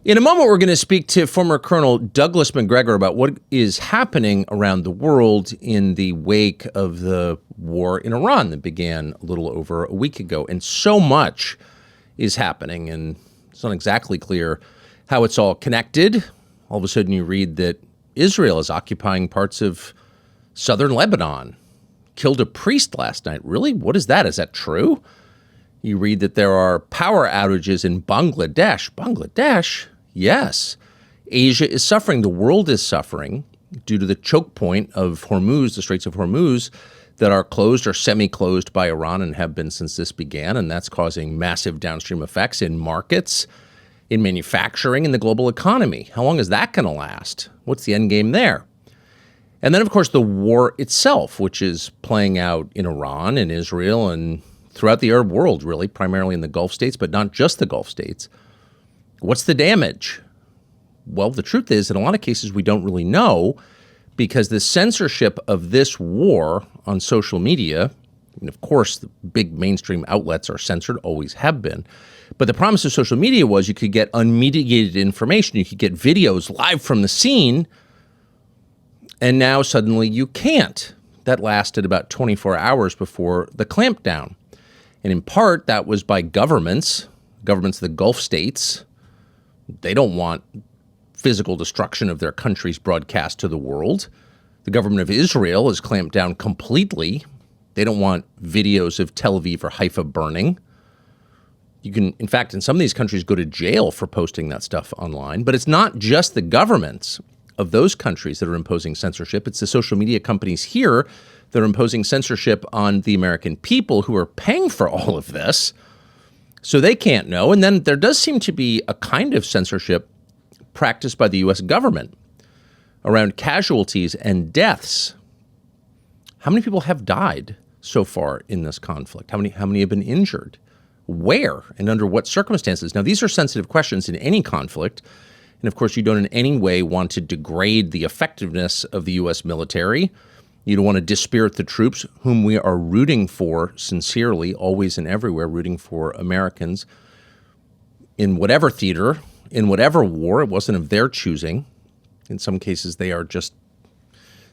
In a moment, we're going to speak to former Colonel Douglas Macgregor about what is happening around the world in the wake of the war in Iran that began a little over a week ago. And so much is happening, and it's not exactly clear how it's all connected. All of a sudden, you read that Israel is occupying parts of southern Lebanon, killed a priest last night. Really? What is that? Is that true? You read that there are power outages in Bangladesh. Bangladesh? Yes. Asia is suffering. The world is suffering due to the choke point of Hormuz, the Straits of Hormuz, that are closed or semi-closed by Iran and have been since this began. And that's causing massive downstream effects in markets, in manufacturing, in the global economy. How long is that going to last? What's the end game there? And then, of course, the war itself, which is playing out in Iran and Israel and throughout the Arab world, really, primarily in the Gulf states, but not just the Gulf states. What's the damage? Well, the truth is, in a lot of cases, we don't really know, because the censorship of this war on social media, and of course, the big mainstream outlets are censored, always have been. But the promise of social media was you could get unmitigated information. You could get videos live from the scene. And now suddenly you can't. That lasted about 24 hours before the clampdown. And in part, that was by governments of the Gulf states. They don't want physical destruction of their countries broadcast to the world. The government of Israel has clamped down completely. They don't want videos of Tel Aviv or Haifa burning. You can, in fact, in some of these countries, go to jail for posting that stuff online. But it's not just the governments of those countries that are imposing censorship. It's the social media companies here that are imposing censorship on the American people who are paying for all of this. So they can't know. And then there does seem to be a kind of censorship practiced by the U.S. government around casualties and deaths. How many people have died so far in this conflict? How many have been injured? Where and under what circumstances? Now, these are sensitive questions in any conflict. And of course, you don't in any way want to degrade the effectiveness of the U.S. military. You don't want to dispirit the troops whom we are rooting for sincerely, always and everywhere, rooting for Americans in whatever theater, in whatever war. It wasn't of their choosing. In some cases, they are just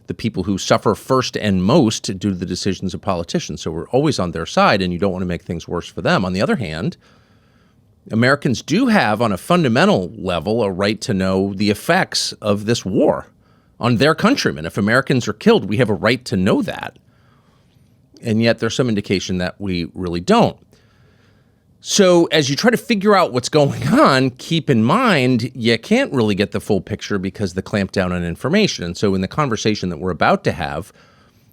the people who suffer first and most due to the decisions of politicians. So we're always on their side, and you don't want to make things worse for them. On the other hand, Americans do have, on a fundamental level, a right to know the effects of this war on their countrymen. If Americans are killed, we have a right to know that. And yet there's some indication that we really don't. So as you try to figure out what's going on, keep in mind you can't really get the full picture because the clampdown on information. And so in the conversation that we're about to have,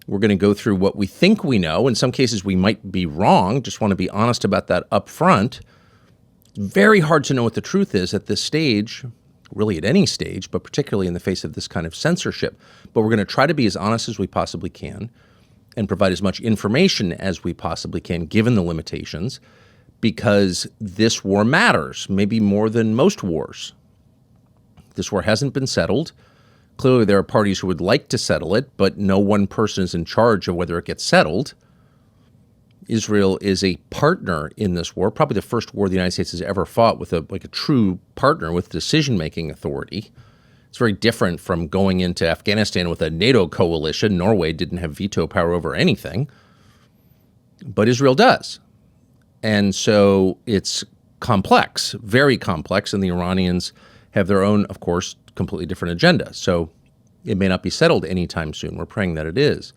we're going to go through what we think we know. In some cases, we might be wrong. Just want to be honest about that up front. Very hard to know what the truth is at this stage, really at any stage, but particularly in the face of this kind of censorship. But we're going to try to be as honest as we possibly can and provide as much information as we possibly can, given the limitations, because this war matters, maybe more than most wars. This war hasn't been settled. Clearly, there are parties who would like to settle it, but no one person is in charge of whether it gets settled. Israel is a partner in this war, probably the first war the United States has ever fought with a true partner with decision-making authority. It's very different from going into Afghanistan with a NATO coalition. Norway didn't have veto power over anything, but Israel does. And so it's complex, very complex, and the Iranians have their own, of course, completely different agenda. So it may not be settled anytime soon. We're praying that it is.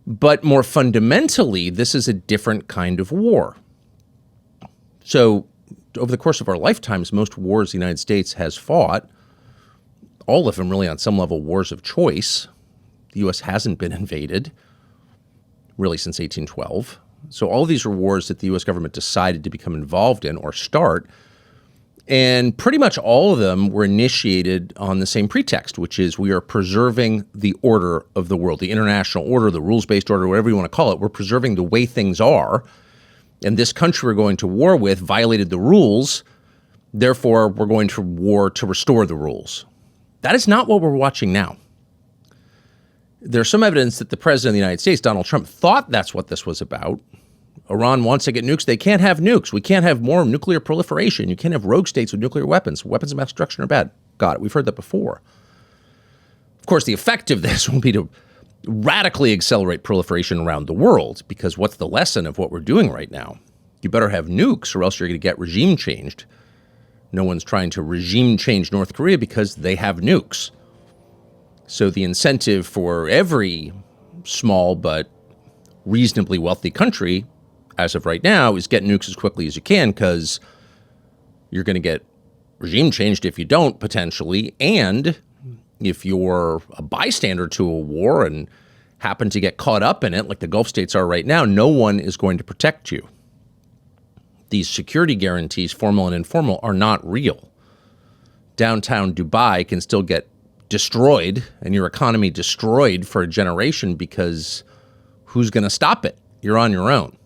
But more fundamentally, this is a different kind of war. So over the course of our lifetimes, most wars the United States has fought, all of them really on some level wars of choice. The U.S. hasn't been invaded really since 1812. So all of these are wars that the U.S. government decided to become involved in or start. And pretty much all of them were initiated on the same pretext, which is we are preserving the order of the world, the international order, the rules-based order, whatever you want to call it. We're preserving the way things are. And this country we're going to war with violated the rules. Therefore, we're going to war to restore the rules. That is not what we're watching now. There's some evidence that the president of the United States, Donald Trump, thought that's what this was about. Iran wants to get nukes. They can't have nukes. We can't have more nuclear proliferation. You can't have rogue states with nuclear weapons. Weapons of mass destruction are bad. Got it. We've heard that before. Of course, the effect of this will be to radically accelerate proliferation around the world, because what's the lesson of what we're doing right now? You better have nukes or else you're going to get regime changed. No one's trying to regime change North Korea because they have nukes. So the incentive for every small but reasonably wealthy country, as of right now, is get nukes as quickly as you can, because you're going to get regime changed if you don't, potentially. And if you're a bystander to a war and happen to get caught up in it, like the Gulf states are right now, no one is going to protect you. These security guarantees, formal and informal, are not real. Downtown Dubai can still get destroyed and your economy destroyed for a generation, because who's going to stop it? You're on your own.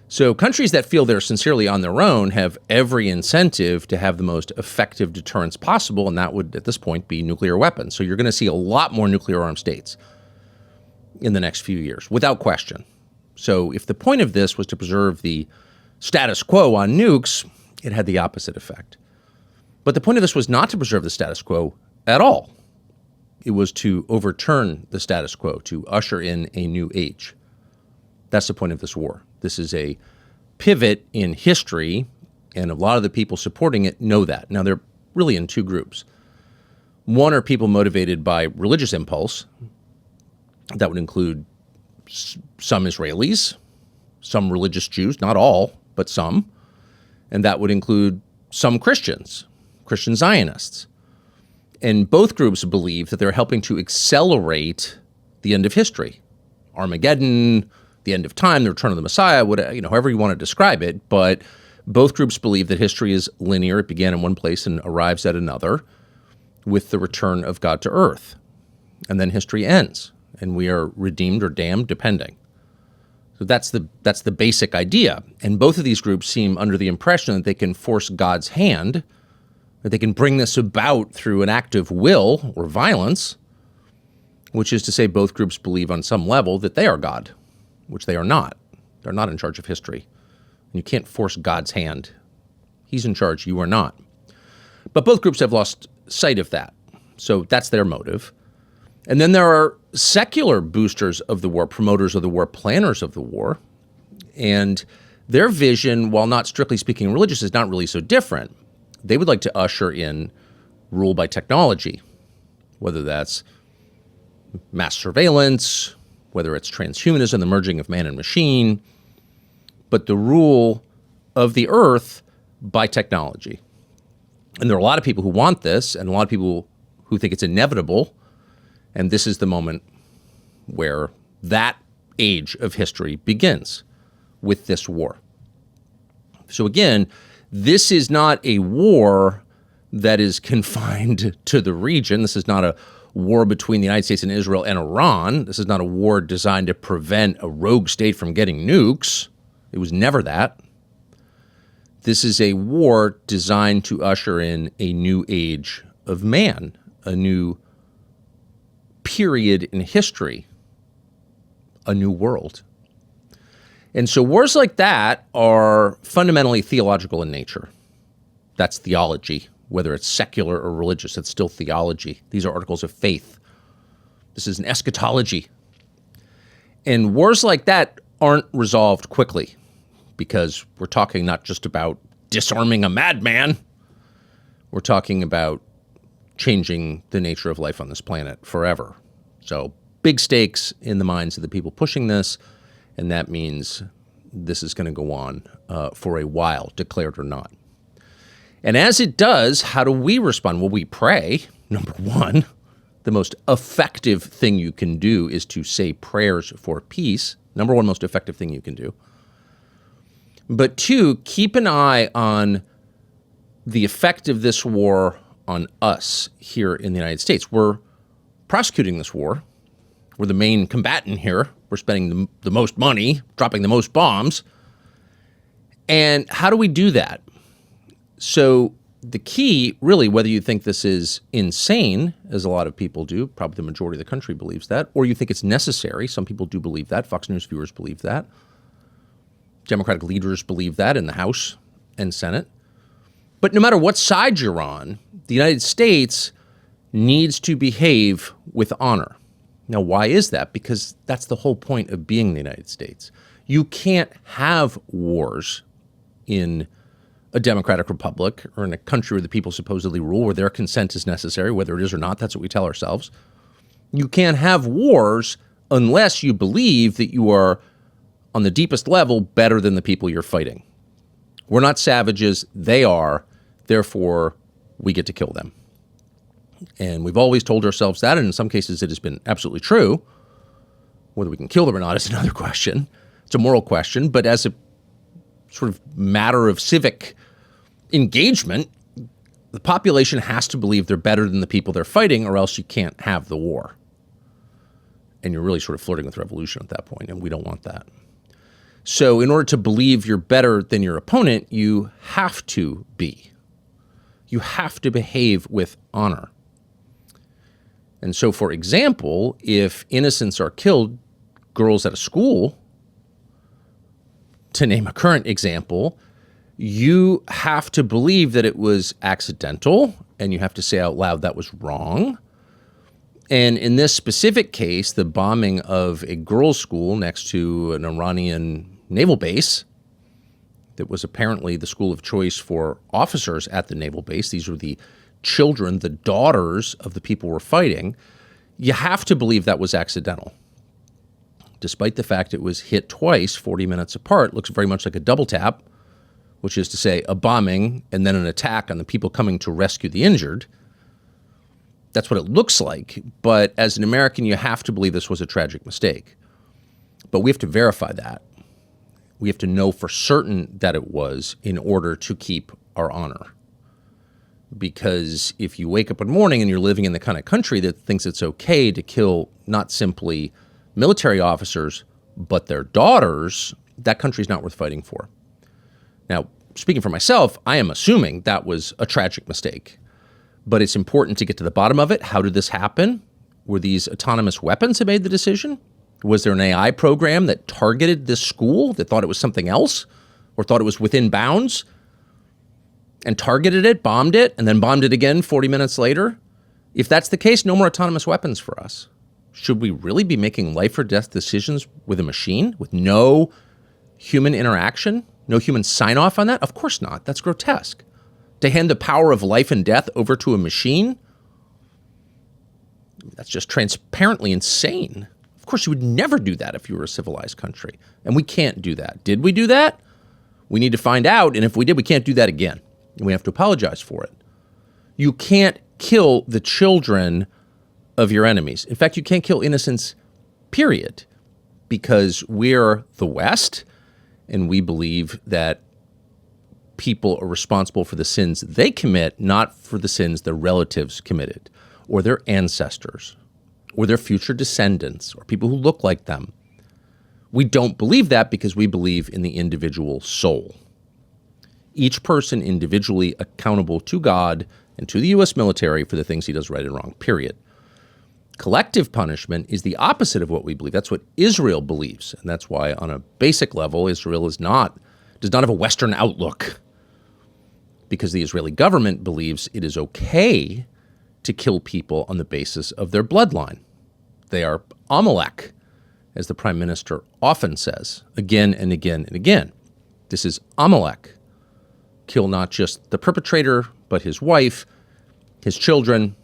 So countries that feel they're sincerely on their own have every incentive to have the most effective deterrence possible, and that would, at this point, be nuclear weapons. So you're going to see a lot more nuclear-armed states in the next few years, without question. So if the point of this was to preserve the status quo on nukes, it had the opposite effect. But the point of this was not to preserve the status quo at all. It was to overturn the status quo, to usher in a new age. That's the point of this war. This is a pivot in history, and a lot of the people supporting it know that. Now, they're really in two groups. One are people motivated by religious impulse. That would include some Israelis, some religious Jews, not all, but some. And that would include some Christians, Christian Zionists. And both groups believe that they're helping to accelerate the end of history. Armageddon, the end of time, the return of the Messiah, however you want to describe it. But both groups believe that history is linear. It began in one place and arrives at another with the return of God to earth. And then history ends, and we are redeemed or damned, depending. So that's the basic idea. And both of these groups seem under the impression that they can force God's hand, that they can bring this about through an act of will or violence, which is to say both groups believe on some level that they are God, which they are not. They're not in charge of history. And you can't force God's hand. He's in charge. You are not. But both groups have lost sight of that. So that's their motive. And then there are secular boosters of the war, promoters of the war, planners of the war. And their vision, while not strictly speaking religious, is not really so different. They would like to usher in rule by technology, whether that's mass surveillance, whether it's transhumanism, the merging of man and machine, but the rule of the earth by technology. And there are a lot of people who want this, and a lot of people who think it's inevitable. And this is the moment where that age of history begins with this war. So again, this is not a war that is confined to the region. This is not a war between the United States and Israel and Iran. This is not a war designed to prevent a rogue state from getting nukes. It was never that. This is a war designed to usher in a new age of man, a new period in history, a new world. And so wars like that are fundamentally theological in nature. That's theology. Whether it's secular or religious, it's still theology. These are articles of faith. This is an eschatology. And wars like that aren't resolved quickly, because we're talking not just about disarming a madman. We're talking about changing the nature of life on this planet forever. So big stakes in the minds of the people pushing this, and that means this is going to go on for a while, declared or not. And as it does, how do we respond? Well, we pray. Number one, the most effective thing you can do is to say prayers for peace. Number one most effective thing you can do. But two, keep an eye on the effect of this war on us here in the United States. We're prosecuting this war. We're the main combatant here. We're spending the most money, dropping the most bombs. And how do we do that? So the key, really, whether you think this is insane, as a lot of people do, probably the majority of the country believes that, or you think it's necessary, some people do believe that, Fox News viewers believe that, Democratic leaders believe that in the House and Senate. But no matter what side you're on, the United States needs to behave with honor. Now, why is that? Because that's the whole point of being the United States. You can't have wars in a democratic republic or in a country where the people supposedly rule, where their consent is necessary, whether it is or not. That's what we tell ourselves. You can't have wars unless you believe that you are, on the deepest level, better than the people you're fighting. We're not savages. They are. Therefore, we get to kill them. And we've always told ourselves that, and in some cases it has been absolutely true. Whether we can kill them or not is another question. It's a moral question, but as a sort of matter of civic engagement, the population has to believe they're better than the people they're fighting, or else you can't have the war. And you're really sort of flirting with revolution at that point, and we don't want that. So in order to believe you're better than your opponent, you have to be. You have to behave with honor. And so, for example, if innocents are killed, girls at a school, to name a current example, you have to believe that it was accidental, and you have to say out loud that was wrong. And in this specific case, the bombing of a girls' school next to an Iranian naval base that was apparently the school of choice for officers at the naval base. These were the children, the daughters of the people we're fighting. You have to believe that was accidental. Despite the fact it was hit twice, 40 minutes apart, looks very much like a double tap, which is to say a bombing and then an attack on the people coming to rescue the injured. That's what it looks like. But as an American, you have to believe this was a tragic mistake. But we have to verify that. We have to know for certain that it was in order to keep our honor. Because if you wake up in the morning and you're living in the kind of country that thinks it's okay to kill not simply military officers, but their daughters, that country's not worth fighting for. Now, speaking for myself, I am assuming that was a tragic mistake. But it's important to get to the bottom of it. How did this happen? Were these autonomous weapons that made the decision? Was there an AI program that targeted this school, that thought it was something else, or thought it was within bounds, and targeted it, bombed it, and then bombed it again 40 minutes later? If that's the case, no more autonomous weapons for us. Should we really be making life or death decisions with a machine, with no human interaction, no human sign-off on that? Of course not. That's grotesque. To hand the power of life and death over to a machine, that's just transparently insane. Of course, you would never do that if you were a civilized country. And we can't do that. Did we do that? We need to find out. And if we did, we can't do that again. And we have to apologize for it. You can't kill the children of your enemies. In fact, you can't kill innocents, period. Because we're the West, and we believe that people are responsible for the sins they commit, not for the sins their relatives committed, or their ancestors, or their future descendants, or people who look like them. We don't believe that because we believe in the individual soul. Each person individually accountable to God and to the U.S. military for the things he does right and wrong, period. Collective punishment is the opposite of what we believe. That's what Israel believes. And that's why, on a basic level, Israel does not have a Western outlook. Because the Israeli government believes it is okay to kill people on the basis of their bloodline. They are Amalek, as the prime minister often says, again and again and again. This is Amalek. Kill not just the perpetrator, but his wife, his children,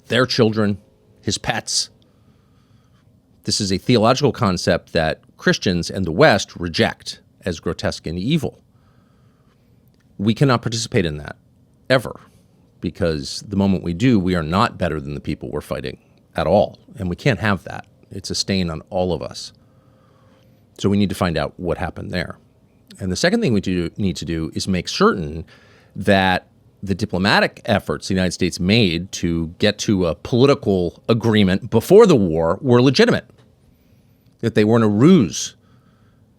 their children, his pets. This is a theological concept that Christians and the West reject as grotesque and evil. We cannot participate in that, ever, because the moment we do, we are not better than the people we're fighting at all, and we can't have that. It's a stain on all of us. So we need to find out what happened there. And the second thing we need to do is make certain that the diplomatic efforts the United States made to get to a political agreement before the war were legitimate, that they weren't a ruse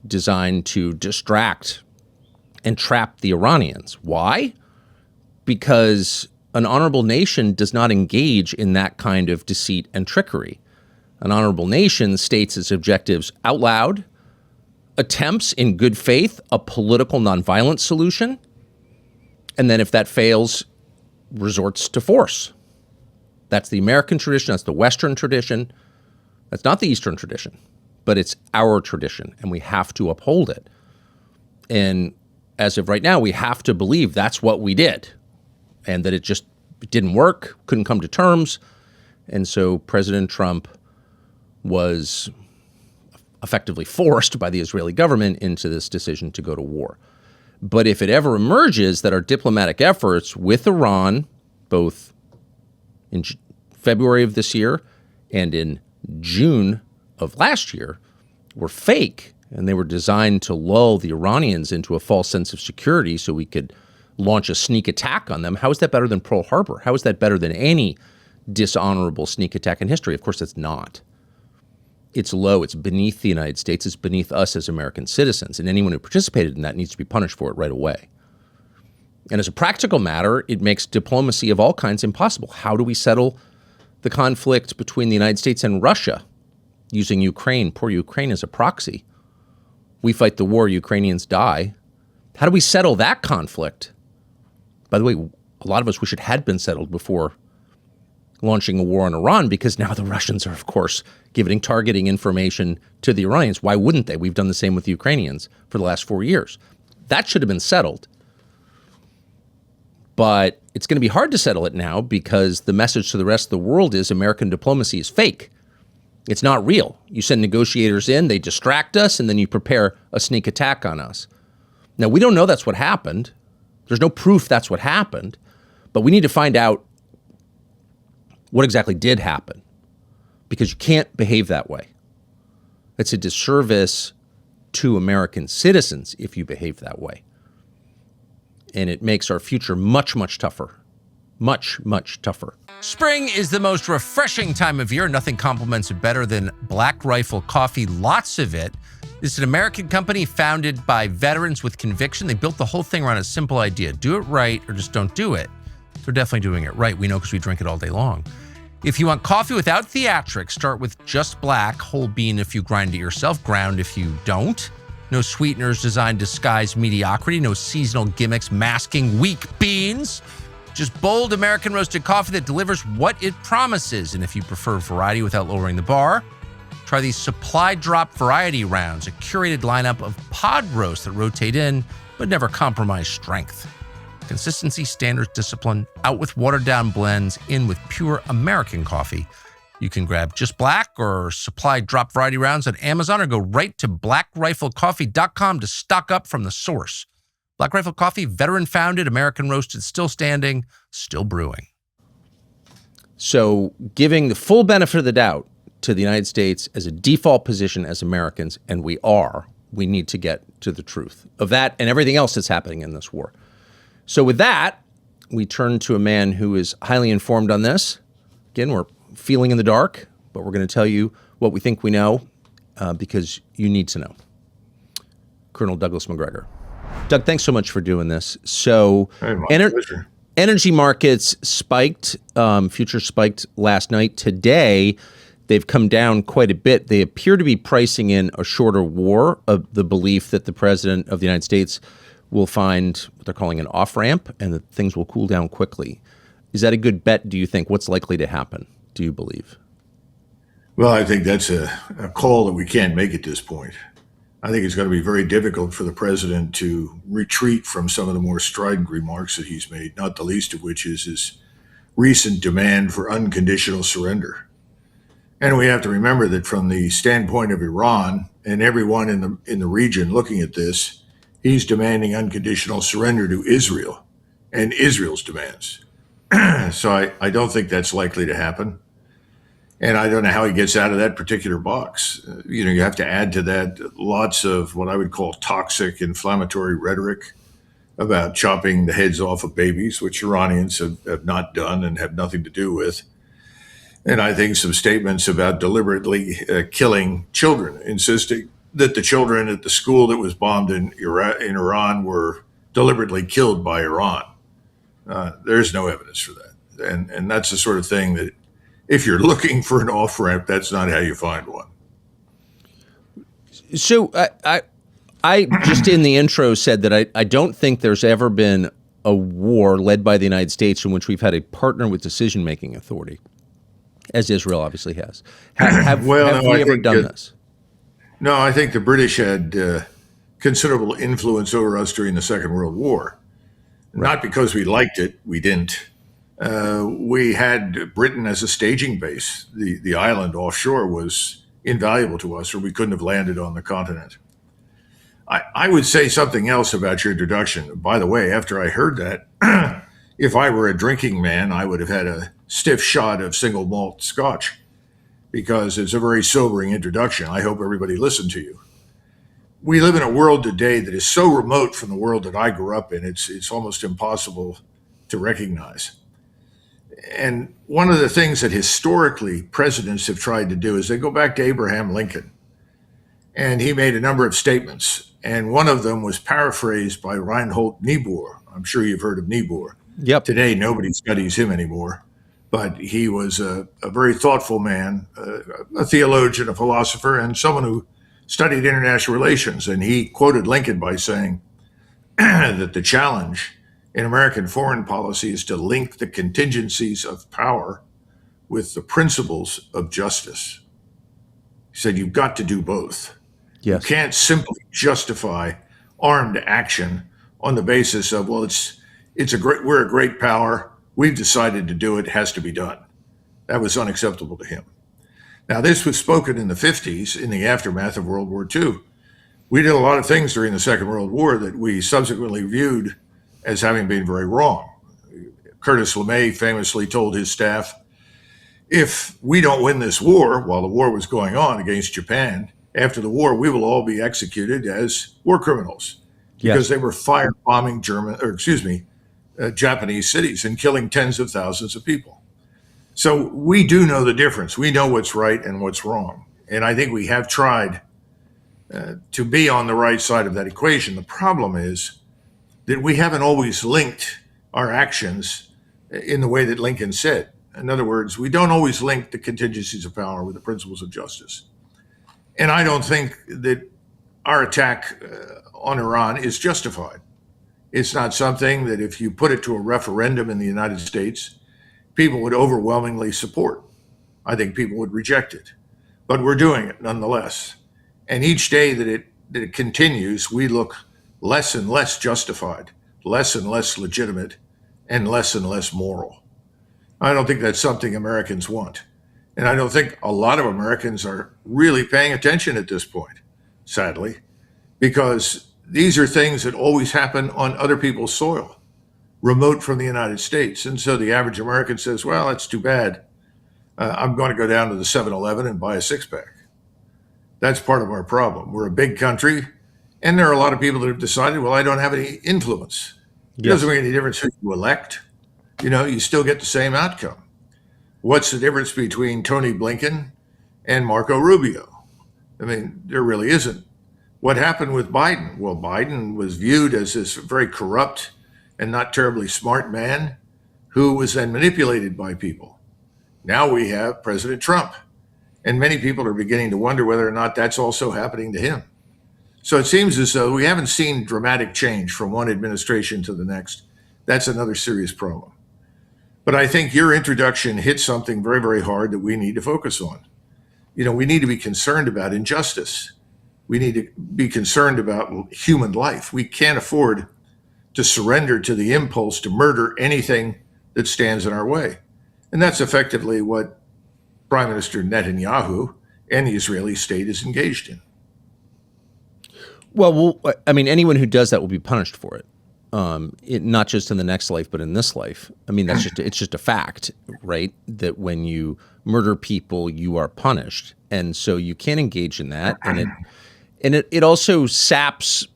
designed to distract and trap the Iranians. Why? Because an honorable nation does not engage in that kind of deceit and trickery. An honorable nation states its objectives out loud attempts in good faith a political nonviolent solution, and then if that fails, resorts to force. That's the American tradition. That's the Western tradition. That's not the Eastern tradition, but it's our tradition, and we have to uphold it. And as of right now, we have to believe that's what we did, and that it just didn't work, couldn't come to terms. And so President Trump was effectively forced by the Israeli government into this decision to go to war. But if it ever emerges that our diplomatic efforts with Iran, both in February of this year and in June of last year, were fake, and they were designed to lull the Iranians into a false sense of security so we could launch a sneak attack on them, how is that better than Pearl Harbor? How is that better than any dishonorable sneak attack in history? Of course, it's not. It's low. It's beneath the United States. It's beneath us as American citizens. And anyone who participated in that needs to be punished for it right away. And as a practical matter, it makes diplomacy of all kinds impossible. How do we settle the conflict between the United States and Russia using Ukraine, poor Ukraine, as a proxy? We fight the war, Ukrainians die. How do we settle that conflict? By the way, a lot of us wish it had been settled before launching a war on Iran, because now the Russians are, of course, giving targeting information to the Iranians. Why wouldn't they? We've done the same with the Ukrainians for the last 4 years. That should have been settled. But it's going to be hard to settle it now because the message to the rest of the world is American diplomacy is fake. It's not real. You send negotiators in, they distract us, and then you prepare a sneak attack on us. Now, we don't know that's what happened. There's no proof that's what happened, but we need to find out what exactly did happen, because you can't behave that way. It's a disservice to American citizens if you behave that way. And it makes our future much, much tougher. Much, much tougher. Spring is the most refreshing time of year. Nothing compliments it better than Black Rifle coffee. Lots of it. This is an American company founded by veterans with conviction. They built the whole thing around a simple idea. Do it right or just don't do it. They're definitely doing it right. We know because we drink it all day long. If you want coffee without theatrics, start with just black, whole bean if you grind it yourself, ground if you don't. No sweeteners designed to disguise mediocrity, no seasonal gimmicks masking weak beans. Just bold American roasted coffee that delivers what it promises. And if you prefer variety without lowering the bar, try these supply drop variety rounds, a curated lineup of pod roasts that rotate in but never compromise strength. Consistency, standards, discipline, out with watered down blends, in with pure American coffee. You can grab just black or supply drop variety rounds on Amazon, or go right to blackriflecoffee.com to stock up from the source. Black Rifle Coffee, veteran founded, American roasted, still standing, still brewing. So giving the full benefit of the doubt to the United States as a default position as Americans, and we need to get to the truth of that and everything else that's happening in this war. So with that, we turn to a man who is highly informed on this. Again, we're feeling in the dark, but we're going to tell you what we think we know because you need to know. Colonel Douglas Macgregor. Doug, thanks so much for doing this. So energy markets spiked, futures spiked last night. Today, they've come down quite a bit. They appear to be pricing in a shorter war, of the belief that the president of the United States will find what they're calling an off-ramp and that things will cool down quickly. Is that a good bet, do you think? What's likely to happen, do you believe? Well, I think that's a call that we can't make at this point. I think it's going to be very difficult for the president to retreat from some of the more strident remarks that he's made, not the least of which is his recent demand for unconditional surrender. And we have to remember that from the standpoint of Iran and everyone in the region looking at this, he's demanding unconditional surrender to Israel and Israel's demands. So I don't think that's likely to happen. And I don't know how he gets out of that particular box. You have to add to that lots of what I would call toxic, inflammatory rhetoric about chopping the heads off of babies, which Iranians have not done and have nothing to do with. And I think some statements about deliberately killing children, insisting that the children at the school that was bombed in Iran were deliberately killed by Iran. There's no evidence for that. And that's the sort of thing that, if you're looking for an off-ramp, that's not how you find one. So I just in the intro said that I don't think there's ever been a war led by the United States in which we've had a partner with decision-making authority, as Israel obviously has. Well, Have no, we I ever think done this? no, I think the British had considerable influence over us during the Second World War. Right. Not because we liked it, we didn't. We had Britain as a staging base. The island offshore was invaluable to us, or we couldn't have landed on the continent. I would say something else about your introduction. By the way, after I heard that, if I were a drinking man, I would have had a stiff shot of single malt scotch because it's a very sobering introduction. I hope everybody listened to you. We live in a world today that is so remote from the world that I grew up in, it's almost impossible to recognize. And one of the things that historically presidents have tried to do is they go back to Abraham Lincoln, and he made a number of statements. And one of them was paraphrased by Reinhold Niebuhr. I'm sure you've heard of Niebuhr. Yep. Today, nobody studies him anymore, but he was a very thoughtful man, a theologian, a philosopher, and someone who studied international relations. And he quoted Lincoln by saying that the challenge in American foreign policy is to link the contingencies of power with the principles of justice. He said, you've got to do both. Yes. You can't simply justify armed action on the basis of, well, we're a great power. We've decided to do it. It has to be done. That was unacceptable to him. Now, this was spoken in the 50s in the aftermath of World War II. We did a lot of things during the Second World War that we subsequently viewed as having been very wrong. Curtis LeMay famously told his staff, if we don't win this war while the war was going on against Japan, after the war, we will all be executed as war criminals because they were firebombing Japanese cities and killing tens of thousands of people. So we do know the difference. We know what's right and what's wrong. And I think we have tried to be on the right side of that equation. The problem is that we haven't always linked our actions in the way that Lincoln said. In other words, we don't always link the contingencies of power with the principles of justice. And I don't think that our attack on Iran is justified. It's not something that if you put it to a referendum in the United States, people would overwhelmingly support. I think people would reject it. But we're doing it nonetheless. And each day that it continues, we look less and less justified, less and less legitimate, and less moral. I don't think that's something Americans want. And I don't think a lot of Americans are really paying attention at this point, sadly, because these are things that always happen on other people's soil, remote from the United States. And so the average American says, well, that's too bad. I'm going to go down to the 7-Eleven and buy a six-pack. That's part of our problem. We're a big country, and there are a lot of people that have decided, well, I don't have any influence. It doesn't make any difference who you elect. You still get the same outcome. What's the difference between Tony Blinken and Marco Rubio? I mean, there really isn't. What happened with Biden? Well, Biden was viewed as this very corrupt and not terribly smart man who was then manipulated by people. Now we have President Trump, and many people are beginning to wonder whether or not that's also happening to him. So it seems as though we haven't seen dramatic change from one administration to the next. That's another serious problem. But I think your introduction hit something very, very hard that we need to focus on. We need to be concerned about injustice. We need to be concerned about human life. We can't afford to surrender to the impulse to murder anything that stands in our way. And that's effectively what Prime Minister Netanyahu and the Israeli state is engaged in. Well, I mean, anyone who does that will be punished for it. Not just in the next life, but in this life. I mean, it's just a fact, right? That when you murder people, you are punished. And so you can't engage in that. And it also saps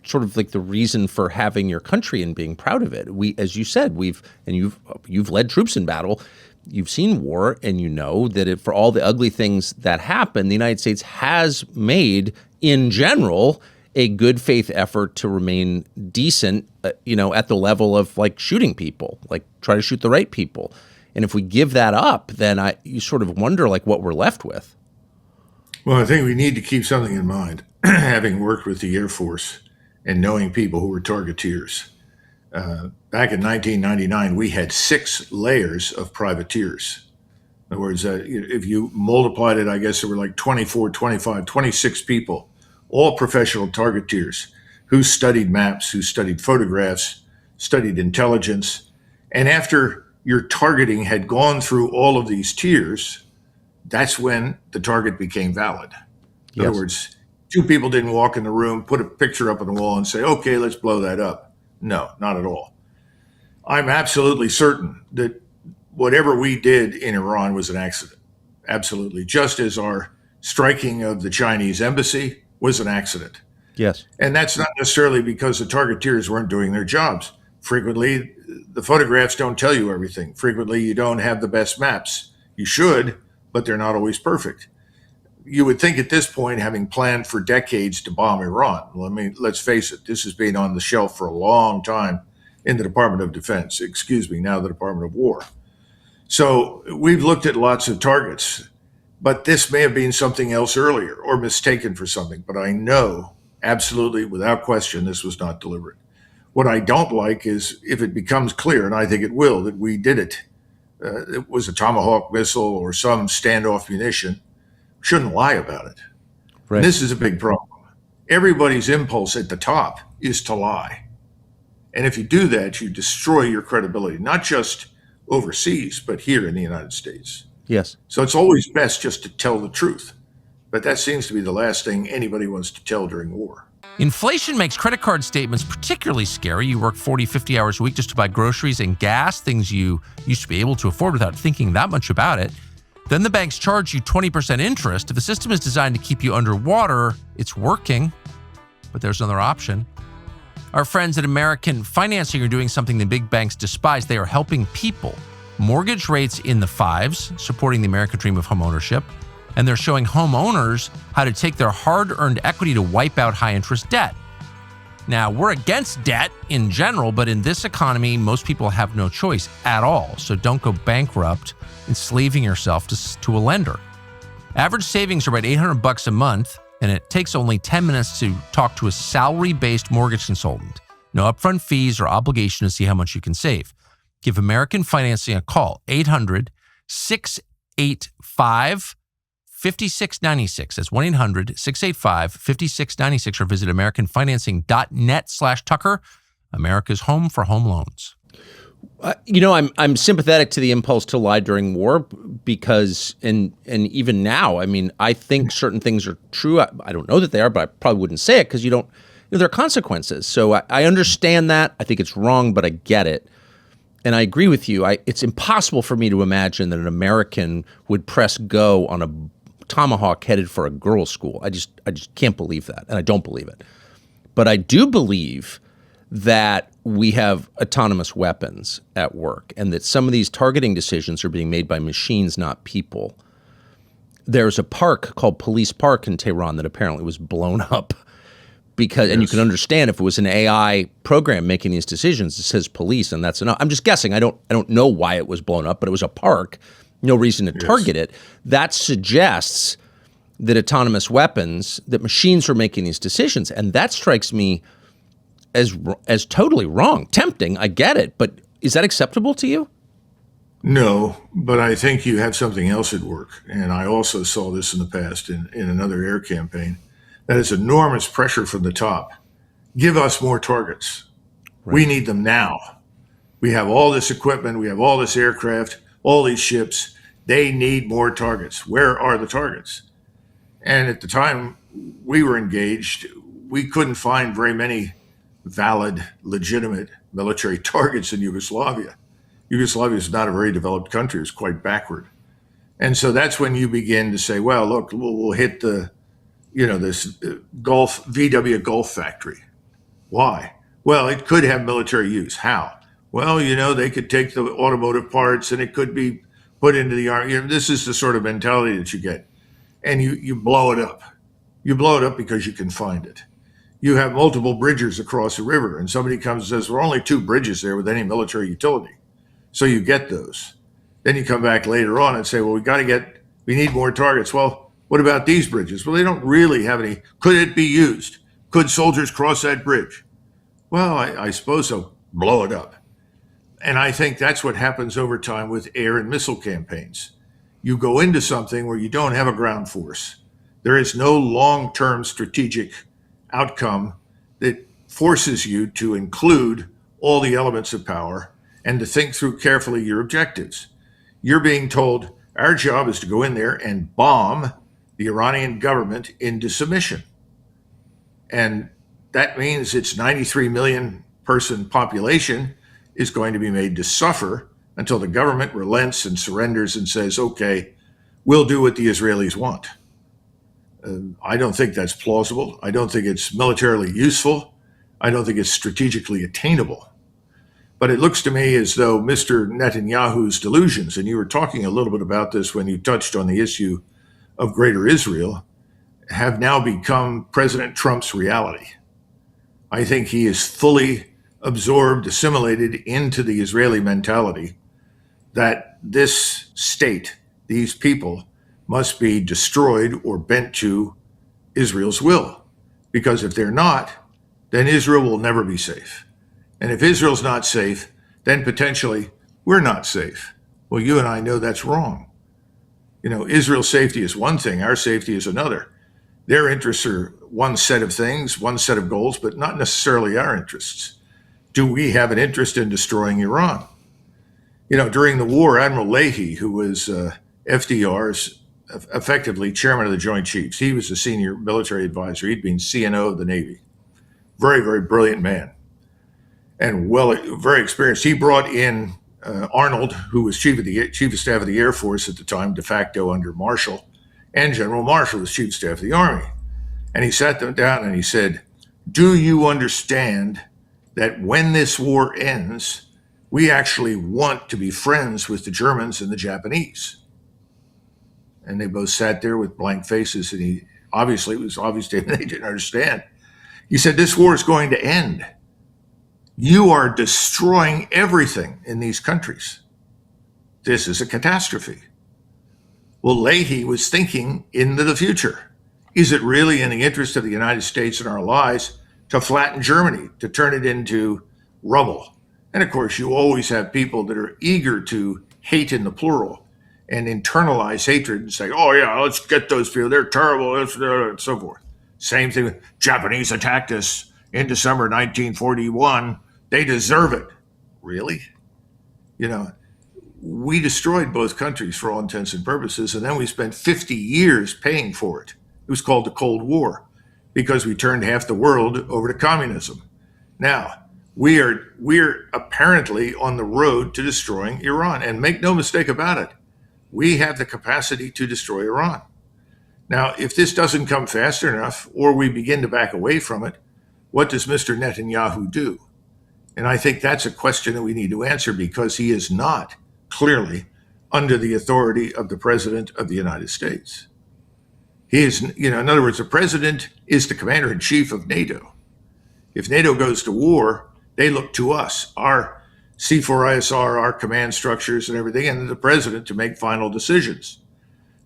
sort of like the reason for having your country and being proud of it. We, as you said, you've led troops in battle. You've seen war, and you know that for all the ugly things that happen, the United States has made, in general, a good faith effort to remain decent, at the level of like shooting people, like try to shoot the right people. And if we give that up, then you sort of wonder like what we're left with. Well, I think we need to keep something in mind. having worked with the Air Force and knowing people who were targeteers. Back in 1999, we had 6 layers of privateers. In other words, if you multiplied it, I guess there were like 24, 25, 26 people, all professional targeteers who studied maps, who studied photographs, studied intelligence. And after your targeting had gone through all of these tiers, that's when the target became valid. In Yes. other words, 2 people didn't walk in the room, put a picture up on the wall and say, okay, let's blow that up. No, not at all. I'm absolutely certain that whatever we did in Iran was an accident. Absolutely. Just as our striking of the Chinese embassy was an accident. Yes. And that's not necessarily because the targeteers weren't doing their jobs. Frequently, the photographs don't tell you everything. Frequently, you don't have the best maps. You should, but they're not always perfect. You would think at this point, having planned for decades to bomb Iran, well, I mean, let's face it, this has been on the shelf for a long time in the Department of Defense, now the Department of War. So we've looked at lots of targets, but this may have been something else earlier or mistaken for something. But I know absolutely, without question, this was not deliberate. What I don't like is if it becomes clear, and I think it will, that we did it. It was a Tomahawk missile or some standoff munition. Shouldn't lie about it. Right. And this is a big problem. Everybody's impulse at the top is to lie. And if you do that, you destroy your credibility, not just overseas, but here in the United States. Yes. So it's always best just to tell the truth. But that seems to be the last thing anybody wants to tell during war. Inflation makes credit card statements particularly scary. You work 40, 50 hours a week just to buy groceries and gas, things you used to be able to afford without thinking that much about it. Then the banks charge you 20% interest. If the system is designed to keep you underwater, it's working, but there's another option. Our friends at American Financing are doing something the big banks despise. They are helping people. Mortgage rates in the 5s, supporting the American dream of home ownership, and they're showing homeowners how to take their hard-earned equity to wipe out high-interest debt. Now, we're against debt in general, but in this economy, most people have no choice at all. So don't go bankrupt, enslaving yourself to a lender. Average savings are about $800 a month, and it takes only 10 minutes to talk to a salary-based mortgage consultant. No upfront fees or obligation to see how much you can save. Give American Financing a call, 800-685-5696. That's 1-800-685-5696, or visit americanfinancing.net/Tucker, America's home for home loans. I'm sympathetic to the impulse to lie during war because, and even now, I mean, I think certain things are true. I don't know that they are, but I probably wouldn't say it because there are consequences. So I understand that. I think it's wrong, but I get it. And I agree with you. It's impossible for me to imagine that an American would press go on a Tomahawk headed for a girls' school. I just can't believe that, and I don't believe it. But I do believe that we have autonomous weapons at work and that some of these targeting decisions are being made by machines, not people. There's a park called Police Park in Tehran that apparently was blown up because, and you can understand if it was an AI program making these decisions, it says police and that's enough. I'm just guessing. I don't know why it was blown up, but it was a park. No reason to target it. That suggests that autonomous weapons, that machines are making these decisions. And that strikes me as totally wrong. Tempting, I get it, but is that acceptable to you? No, but I think you have something else at work. And I also saw this in the past in another air campaign. That is enormous pressure from the top. Give us more targets. Right. We need them now. We have all this equipment. We have all this aircraft, all these ships. They need more targets. Where are the targets? And at the time we were engaged, we couldn't find very many valid, legitimate military targets in Yugoslavia. Yugoslavia is not a very developed country. It's quite backward. And so that's when you begin to say, well, look, we'll hit this VW Gulf factory. Why? Well, it could have military use. How? Well, they could take the automotive parts and it could be put into the army. This is the sort of mentality that you get. And you blow it up. You blow it up because you can find it. You have multiple bridges across a river, and somebody comes and says, there are only 2 bridges there with any military utility. So you get those. Then you come back later on and say, well, we need more targets. Well, What about these bridges? Well, they don't really have any. Could it be used? Could soldiers cross that bridge? Well, I suppose so. Blow it up. And I think that's what happens over time with air and missile campaigns. You go into something where you don't have a ground force. There is no long-term strategic outcome that forces you to include all the elements of power and to think through carefully your objectives. You're being told our job is to go in there and bomb the Iranian government into submission. And that means its 93 million person population is going to be made to suffer until the government relents and surrenders and says, okay, we'll do what the Israelis want. I don't think that's plausible. I don't think it's militarily useful. I don't think it's strategically attainable. But it looks to me as though Mr. Netanyahu's delusions, and you were talking a little bit about this when you touched on the issue of Greater Israel, have now become President Trump's reality. I think he is fully absorbed, assimilated into the Israeli mentality that this state, these people, must be destroyed or bent to Israel's will. Because if they're not, then Israel will never be safe. And if Israel's not safe, then potentially we're not safe. Well, you and I know that's wrong. You know, Israel's safety is one thing, our safety is another. Their interests are one set of things, one set of goals, but not necessarily our interests. Do we have an interest in destroying Iran? You know, during the war, Admiral Leahy, who was FDR's effectively chairman of the Joint Chiefs, he was a senior military advisor. He'd been CNO of the Navy. Very, very brilliant man and very experienced. He brought in Arnold, who was chief of staff of the Air Force at the time, de facto under Marshall, and General Marshall was chief of staff of the Army. And he sat them down and he said, do you understand that when this war ends, we actually want to be friends with the Germans and the Japanese? And they both sat there with blank faces, and it was obvious to him they didn't understand. He said, this war is going to end. You are destroying everything in these countries. This is a catastrophe. Well, Leahy was thinking into the future. Is it really in the interest of the United States and our allies to flatten Germany, to turn it into rubble? And of course, you always have people that are eager to hate in the plural and internalize hatred and say, oh yeah, let's get those people, they're terrible, and so forth. Same thing with Japanese attacked us in December 1941. They deserve it. Really? You know, we destroyed both countries for all intents and purposes, and then we spent 50 years paying for it. It was called the Cold War because we turned half the world over to communism. Now, we're apparently on the road to destroying Iran, and make no mistake about it, we have the capacity to destroy Iran. Now, if this doesn't come faster enough, or we begin to back away from it, what does Mr. Netanyahu do? And I think that's a question that we need to answer, because he is not clearly under the authority of the President of the United States. He is, in other words, the President is the Commander-in-Chief of NATO. If NATO goes to war, they look to us, our C4ISR, our command structures and everything, and the President to make final decisions.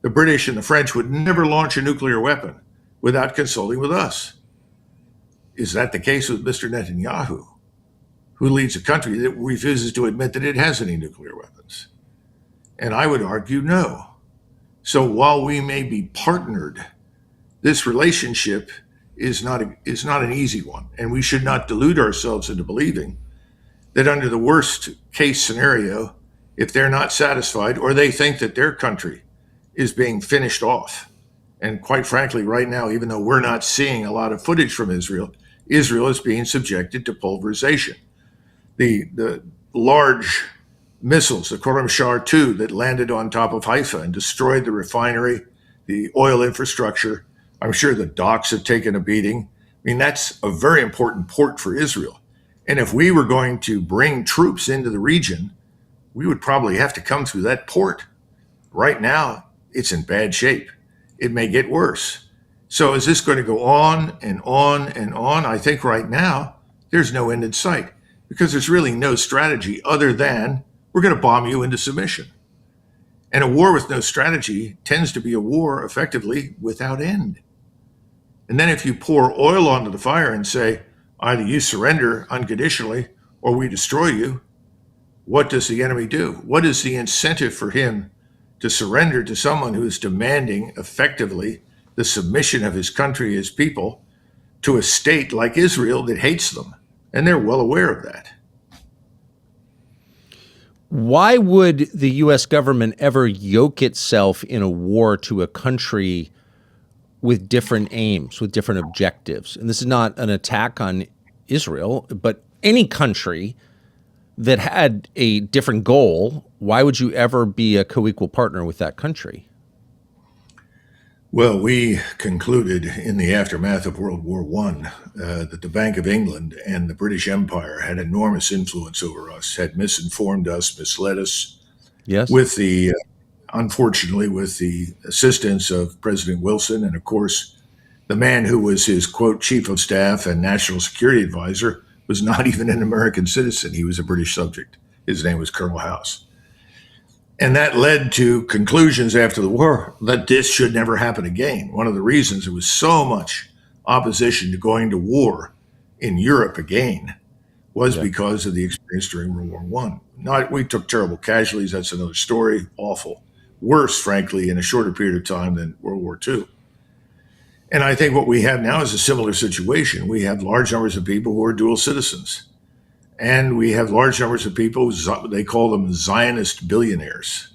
The British and the French would never launch a nuclear weapon without consulting with us. Is that the case with Mr. Netanyahu, who leads a country that refuses to admit that it has any nuclear weapons? And I would argue no. So while we may be partnered, this relationship is not an easy one. And we should not delude ourselves into believing that under the worst case scenario, if they're not satisfied or they think that their country is being finished off, and quite frankly, right now, even though we're not seeing a lot of footage from Israel, Israel is being subjected to pulverization. The large missiles, the Khorram Shah 2 that landed on top of Haifa and destroyed the refinery, the oil infrastructure. I'm sure the docks have taken a beating. I mean, that's a very important port for Israel. And if we were going to bring troops into the region, we would probably have to come through that port. Right now, it's in bad shape. It may get worse. So is this going to go on and on and on? I think right now, there's no end in sight, because there's really no strategy other than we're going to bomb you into submission. And a war with no strategy tends to be a war effectively without end. And then if you pour oil onto the fire and say, either you surrender unconditionally or we destroy you, what does the enemy do? What is the incentive for him to surrender to someone who is demanding effectively the submission of his country, his people, to a state like Israel that hates them? And they're well aware of that. Why would the U.S. government ever yoke itself in a war to a country with different aims, with different objectives? And this is not an attack on Israel, but any country that had a different goal, why would you ever be a co-equal partner with that country? Well, we concluded in the aftermath of World War I that the Bank of England and the British Empire had enormous influence over us, had misinformed us, misled us. Yes. Unfortunately, with the assistance of President Wilson and, of course, the man who was his, quote, chief of staff and national security advisor was not even an American citizen. He was a British subject. His name was Colonel House. And that led to conclusions after the war that this should never happen again. One of the reasons there was so much opposition to going to war in Europe again was because of the experience during World War I. We took terrible casualties. That's another story. Awful. Worse, frankly, in a shorter period of time than World War II. And I think what we have now is a similar situation. We have large numbers of people who are dual citizens. And we have large numbers of people, they call them Zionist billionaires.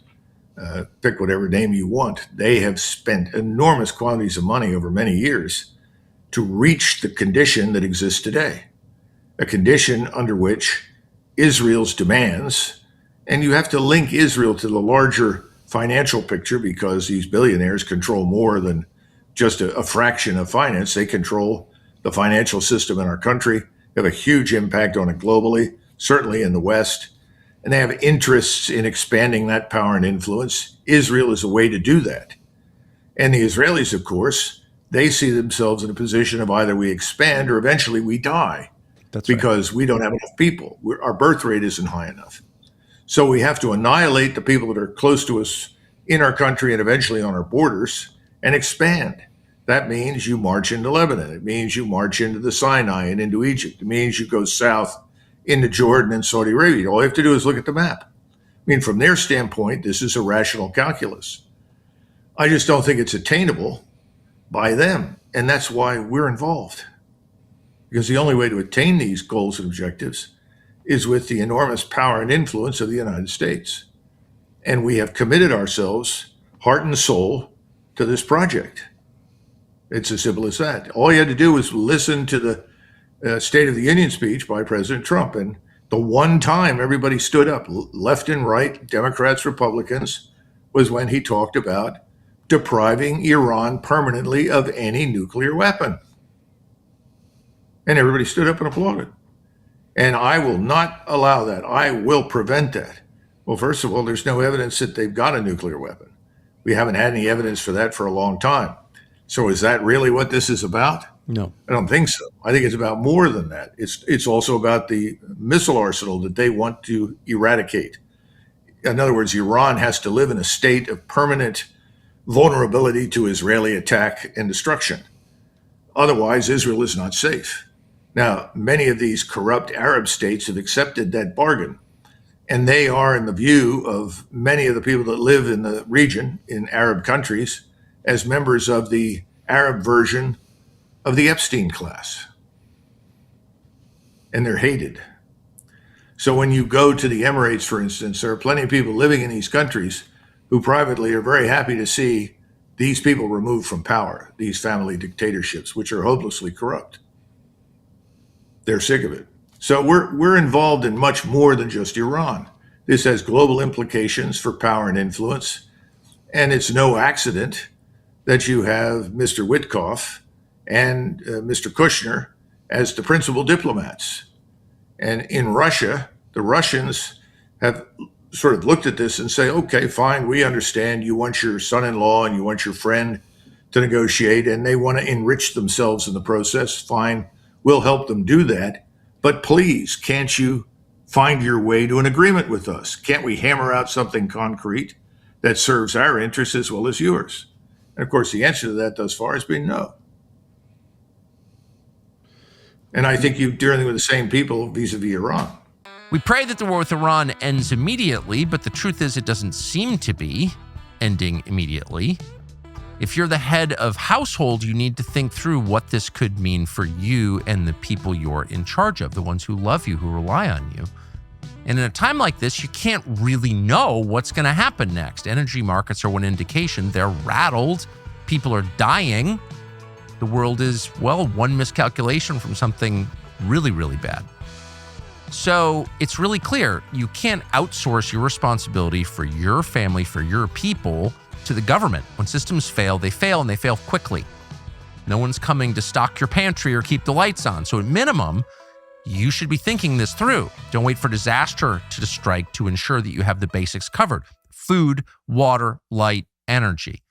Pick whatever name you want. They have spent enormous quantities of money over many years to reach the condition that exists today, a condition under which Israel's demands, and you have to link Israel to the larger financial picture because these billionaires control more than just a fraction of finance. They control the financial system in our country. They have a huge impact on it globally, certainly in the West, and they have interests in expanding that power and influence. Israel is a way to do that. And the Israelis, of course, they see themselves in a position of either we expand or eventually we die. That's because we don't have enough people. Our birth rate isn't high enough. So we have to annihilate the people that are close to us in our country and eventually on our borders and expand. That means you march into Lebanon. It means you march into the Sinai and into Egypt. It means you go south into Jordan and Saudi Arabia. All you have to do is look at the map. I mean, from their standpoint, this is a rational calculus. I just don't think it's attainable by them. And that's why we're involved. Because the only way to attain these goals and objectives is with the enormous power and influence of the United States. And we have committed ourselves, heart and soul, to this project. It's as simple as that. All you had to do was listen to the State of the Union speech by President Trump. And the one time everybody stood up, left and right, Democrats, Republicans, was when he talked about depriving Iran permanently of any nuclear weapon. And everybody stood up and applauded. And I will not allow that. I will prevent that. Well, first of all, there's no evidence that they've got a nuclear weapon. We haven't had any evidence for that for a long time. So is that really what this is about? No. I don't think so. I think it's about more than that. It's also about the missile arsenal that they want to eradicate. In other words, Iran has to live in a state of permanent vulnerability to Israeli attack and destruction. Otherwise, Israel is not safe. Now, many of these corrupt Arab states have accepted that bargain, and they are, in the view of many of the people that live in the region, in Arab countries, as members of the Arab version of the Epstein class. And they're hated. So when you go to the Emirates, for instance, there are plenty of people living in these countries who privately are very happy to see these people removed from power, these family dictatorships, which are hopelessly corrupt. They're sick of it. So we're involved in much more than just Iran. This has global implications for power and influence. And it's no accident that you have Mr. Witkoff and Mr. Kushner as the principal diplomats. And in Russia, the Russians have sort of looked at this and say, okay, fine, we understand you want your son-in-law and you want your friend to negotiate and they want to enrich themselves in the process. Fine, we'll help them do that. But please, can't you find your way to an agreement with us? Can't we hammer out something concrete that serves our interests as well as yours? And of course, the answer to that thus far has been no. And I think you're dealing with the same people vis-a-vis Iran. We pray that the war with Iran ends immediately, but the truth is it doesn't seem to be ending immediately. If you're the head of household, you need to think through what this could mean for you and the people you're in charge of, the ones who love you, who rely on you. And in a time like this, you can't really know what's going to happen next. Energy markets are one indication. They're rattled. People are dying. The world is, well, one miscalculation from something really, really bad. So it's really clear you can't outsource your responsibility for your family, for your people, to the government. When systems fail, and they fail quickly. No one's coming to stock your pantry or keep the lights on. So at minimum, you should be thinking this through. Don't wait for disaster to strike to ensure that you have the basics covered: food, water, light, energy.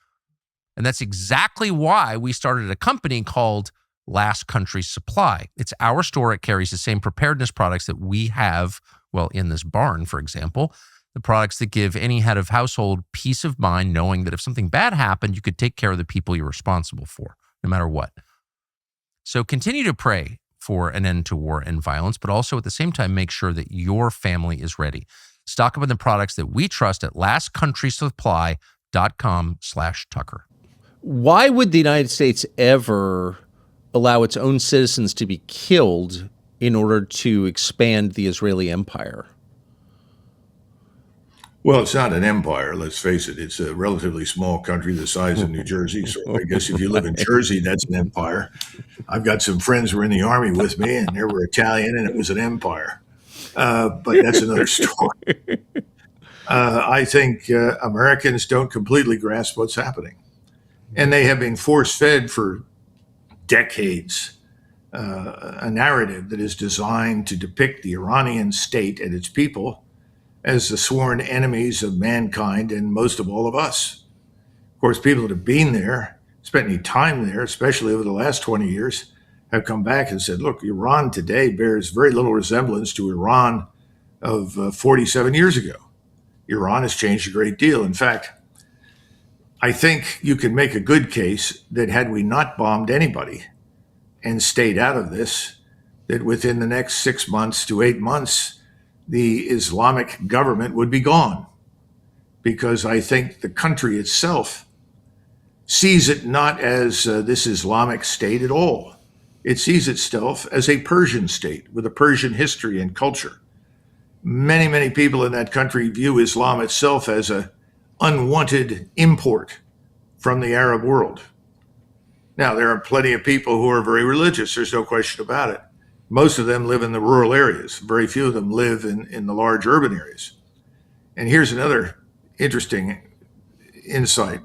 And that's exactly why we started a company called Last Country Supply. It's our store. It carries the same preparedness products that we have, well, in this barn, for example, the products that give any head of household peace of mind, knowing that if something bad happened, you could take care of the people you're responsible for, no matter what. So continue to pray for an end to war and violence, but also at the same time, make sure that your family is ready. Stock up on the products that we trust at lastcountrysupply.com/Tucker. Why would the United States ever allow its own citizens to be killed in order to expand the Israeli empire? Well, it's not an empire, let's face it. It's a relatively small country the size of New Jersey. So I guess if you live in Jersey, that's an empire. I've got some friends who were in the Army with me, and they were Italian, and it was an empire. But that's another story. I think Americans don't completely grasp what's happening. And they have been force-fed for decades a narrative that is designed to depict the Iranian state and its people as the sworn enemies of mankind and most of all of us. Of course, people that have been there, spent any time there, especially over the last 20 years, have come back and said, look, Iran today bears very little resemblance to Iran of 47 years ago. Iran has changed a great deal. In fact, I think you can make a good case that had we not bombed anybody and stayed out of this, that within the next 6 months to 8 months, the Islamic government would be gone. Because I think the country itself sees it not as this Islamic state at all. It sees itself as a Persian state with a Persian history and culture. Many, many people in that country view Islam itself as an unwanted import from the Arab world. Now, there are plenty of people who are very religious. There's no question about it. Most of them live in the rural areas. Very few of them live in the large urban areas. And here's another interesting insight.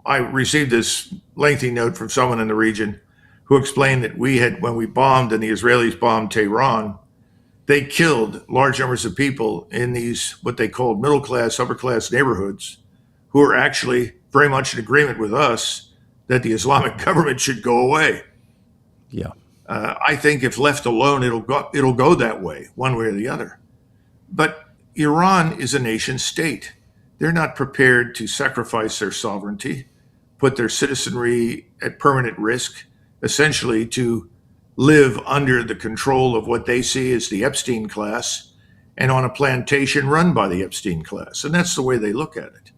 I received this lengthy note from someone in the region who explained that when we bombed and the Israelis bombed Tehran, they killed large numbers of people in these, what they called middle class, upper class neighborhoods, who are actually very much in agreement with us that the Islamic government should go away. Yeah. I think if left alone, it'll go that way, one way or the other. But Iran is a nation state. They're not prepared to sacrifice their sovereignty, put their citizenry at permanent risk, essentially to live under the control of what they see as the Epstein class and on a plantation run by the Epstein class. And that's the way they look at it.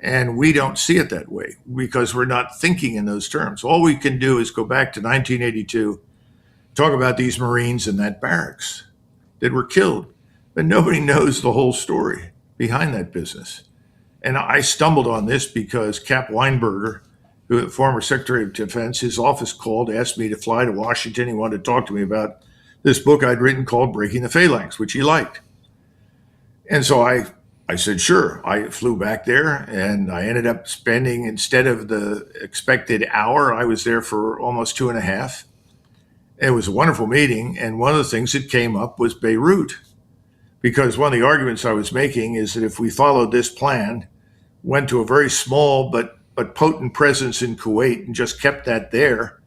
And we don't see it that way because we're not thinking in those terms. All we can do is go back to 1982, talk about these Marines in that barracks that were killed, but nobody knows the whole story behind that business. And I stumbled on this because Cap Weinberger, who the former Secretary of Defense, his office called, asked me to fly to Washington. He wanted to talk to me about this book I'd written called Breaking the Phalanx, which he liked. And so I said, sure. I flew back there and I ended up spending, instead of the expected hour, I was there for almost 2.5. It was a wonderful meeting. And one of the things that came up was Beirut, because one of the arguments I was making is that if we followed this plan, went to a very small but potent presence in Kuwait and just kept that there,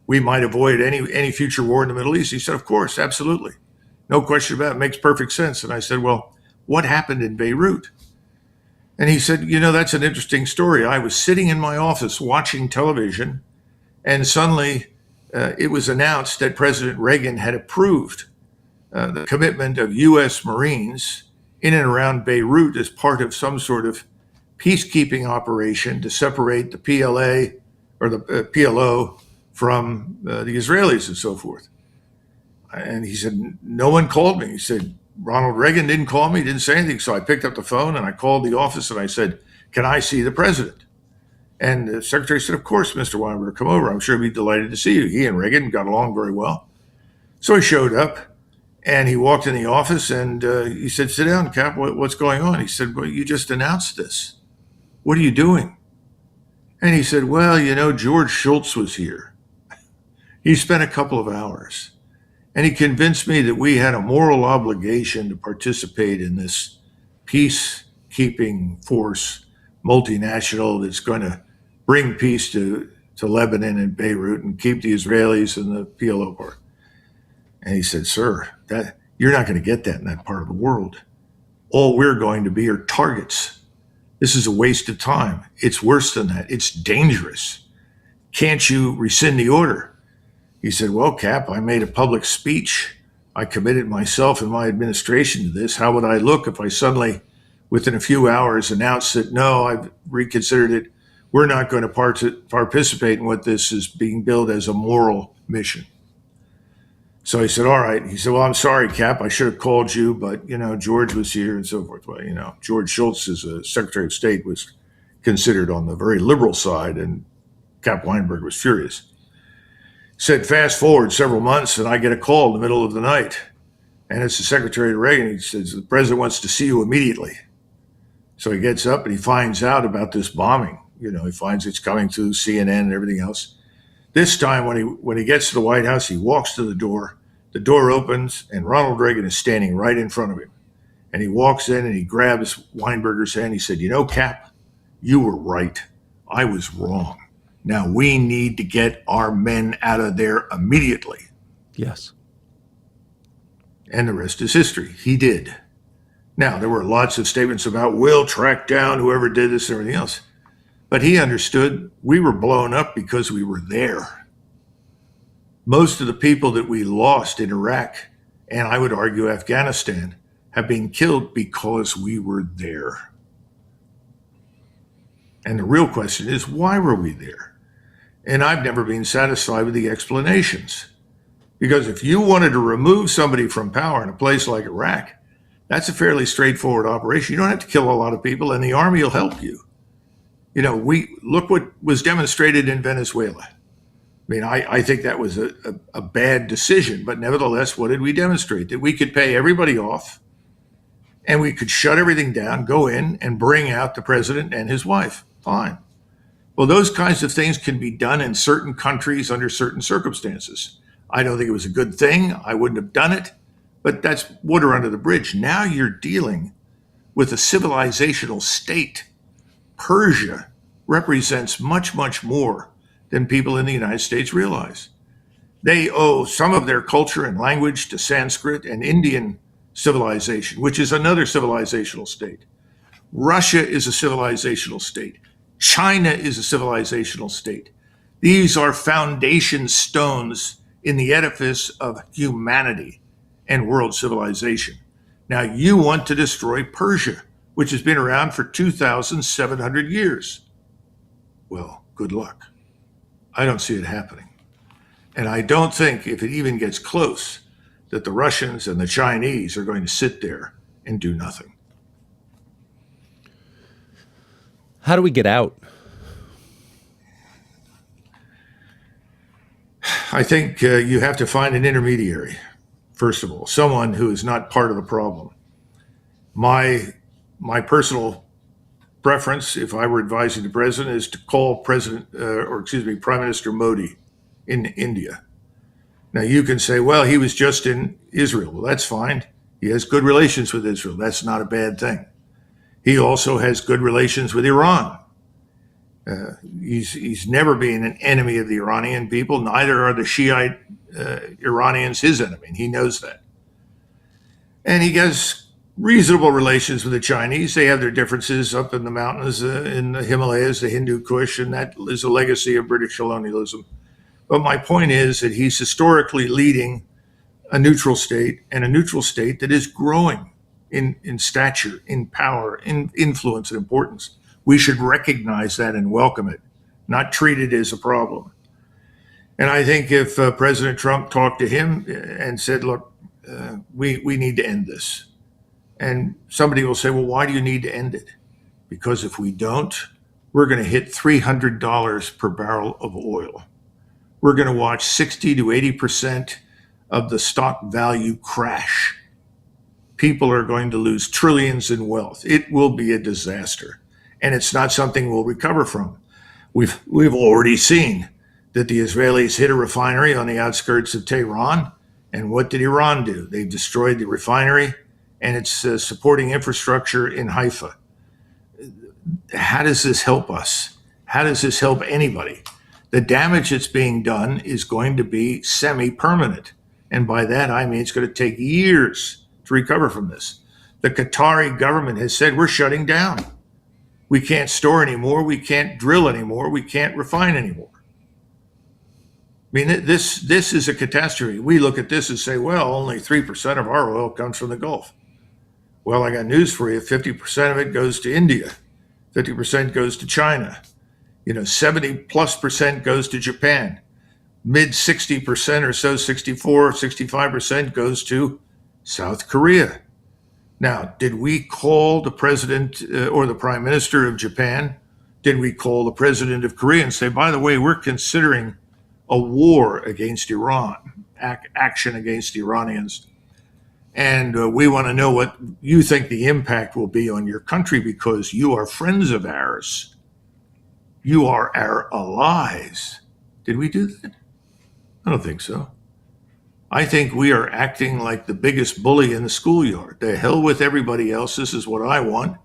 we might avoid any future war in the Middle East. He said, of course, absolutely. No question about it. Makes perfect sense. And I said, well, what happened in Beirut? And he said, that's an interesting story. I was sitting in my office watching television, and suddenly it was announced that President Reagan had approved the commitment of U.S. Marines in and around Beirut as part of some sort of peacekeeping operation to separate the PLA or the PLO from the Israelis and so forth. And he said, no one called me. He said, Ronald Reagan didn't call me, didn't say anything. So I picked up the phone and I called the office and I said, can I see the president? And the secretary said, of course, Mr. Weinberg, come over. I'm sure he'd be delighted to see you. He and Reagan got along very well. So he showed up and he walked in the office and he said, sit down, Cap, what's going on? He said, well, you just announced this. What are you doing? And he said, well, George Shultz was here. He spent a couple of hours. And he convinced me that we had a moral obligation to participate in this peacekeeping force, multinational, that's going to bring peace to Lebanon and Beirut and keep the Israelis and the PLO part. And he said, sir, that you're not going to get that in that part of the world. All we're going to be are targets. This is a waste of time. It's worse than that. It's dangerous. Can't you rescind the order? He said, well, Cap, I made a public speech. I committed myself and my administration to this. How would I look if I suddenly, within a few hours, announced that, no, I've reconsidered it. We're not going to participate in what this is being billed as a moral mission. So he said, all right. He said, well, I'm sorry, Cap. I should have called you, but, George was here and so forth. Well, George Shultz, as a Secretary of State, was considered on the very liberal side, and Cap Weinberg was furious. Said, fast forward several months, and I get a call in the middle of the night. And it's the Secretary of Reagan. He says, the president wants to see you immediately. So he gets up and he finds out about this bombing. He finds it's coming through CNN and everything else. This time, when he gets to the White House, he walks to the door. The door opens, and Ronald Reagan is standing right in front of him. And he walks in and he grabs Weinberger's hand. He said, Cap, you were right. I was wrong. Now we need to get our men out of there immediately. Yes. And the rest is history. He did. Now, there were lots of statements about we'll track down whoever did this and everything else. But he understood we were blown up because we were there. Most of the people that we lost in Iraq, and I would argue Afghanistan, have been killed because we were there. And the real question is, why were we there? And I've never been satisfied with the explanations. Because if you wanted to remove somebody from power in a place like Iraq, that's a fairly straightforward operation. You don't have to kill a lot of people, and the army will help you. We look what was demonstrated in Venezuela. I think that was a bad decision, but nevertheless, what did we demonstrate? That we could pay everybody off, and we could shut everything down, go in, and bring out the president and his wife. Fine. Well, those kinds of things can be done in certain countries under certain circumstances. I don't think it was a good thing. I wouldn't have done it, but that's water under the bridge. Now you're dealing with a civilizational state. Persia represents much, much more than people in the United States realize. They owe some of their culture and language to Sanskrit and Indian civilization, which is another civilizational state. Russia is a civilizational state. China is a civilizational state. These are foundation stones in the edifice of humanity and world civilization. Now you want to destroy Persia, which has been around for 2,700 years. Well, good luck. I don't see it happening. And I don't think, if it even gets close, that the Russians and the Chinese are going to sit there and do nothing. How do we get out? I think you have to find an intermediary, first of all, someone who is not part of the problem. My personal preference, if I were advising the president, is to call Prime Minister Modi in India. Now you can say, well, he was just in Israel. Well, that's fine. He has good relations with Israel. That's not a bad thing. He also has good relations with Iran. He's never been an enemy of the Iranian people. Neither are the Shiite Iranians his enemy. And he knows that. And he has reasonable relations with the Chinese. They have their differences up in the mountains, in the Himalayas, the Hindu Kush, and that is a legacy of British colonialism. But my point is that he's historically leading a neutral state, and a neutral state that is growing in stature, in power, in influence and importance. We should recognize that and welcome it, not treat it as a problem. And I think if President Trump talked to him and said, look, we need to end this. And somebody will say, well, why do you need to end it? Because if we don't, we're going to hit $300 per barrel of oil. We're going to watch 60 to 80% of the stock value crash. People are going to lose trillions in wealth. It will be a disaster. And it's not something we'll recover from. We've already seen that the Israelis hit a refinery on the outskirts of Tehran. And what did Iran do? They destroyed the refinery and its supporting infrastructure in Haifa. How does this help us? How does this help anybody? The damage that's being done is going to be semi-permanent. And by that, I mean it's going to take years to recover from this. The Qatari government has said we're shutting down. We can't store anymore. We can't drill anymore. We can't refine anymore. I mean, this is a catastrophe. We look at this and say, well, only 3% of our oil comes from the Gulf. Well, I got news for you. 50% of it goes to India. 50% goes to China. 70+% goes to Japan. Mid 60% or so, 64, 65% goes to South Korea. Now, did we call the president or the prime minister of Japan? Did we call the president of Korea and say, by the way, we're considering a war against Iran, action against the Iranians? And we want to know what you think the impact will be on your country because you are friends of ours. You are our allies. Did we do that? I don't think so. I think we are acting like the biggest bully in the schoolyard. The hell with everybody else. This is what I want.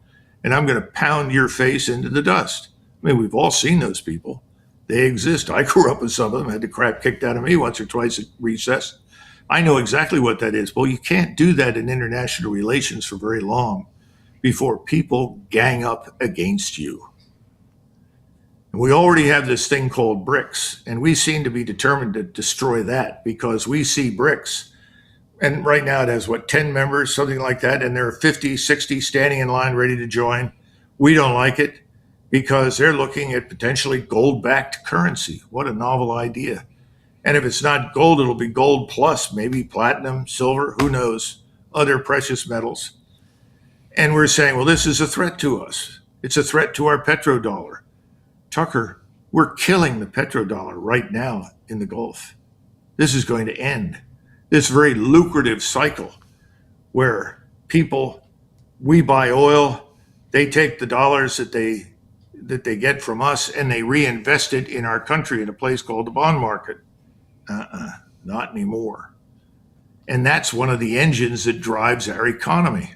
And I'm going to pound your face into the dust. I mean, we've all seen those people. They exist. I grew up with some of them, had the crap kicked out of me once or twice at recess. I know exactly what that is. Well, you can't do that in international relations for very long before people gang up against you. We already have this thing called BRICS, and we seem to be determined to destroy that because we see BRICS, and right now it has, 10 members, something like that, and there are 50, 60 standing in line ready to join. We don't like it because they're looking at potentially gold-backed currency. What a novel idea. And if it's not gold, it'll be gold plus, maybe platinum, silver, who knows, other precious metals. And we're saying, well, this is a threat to us. It's a threat to our petrodollar. Tucker, we're killing the petrodollar right now in the Gulf. This is going to end. This very lucrative cycle where we buy oil, they take the dollars that they get from us and they reinvest it in our country in a place called the bond market. Not anymore. And that's one of the engines that drives our economy.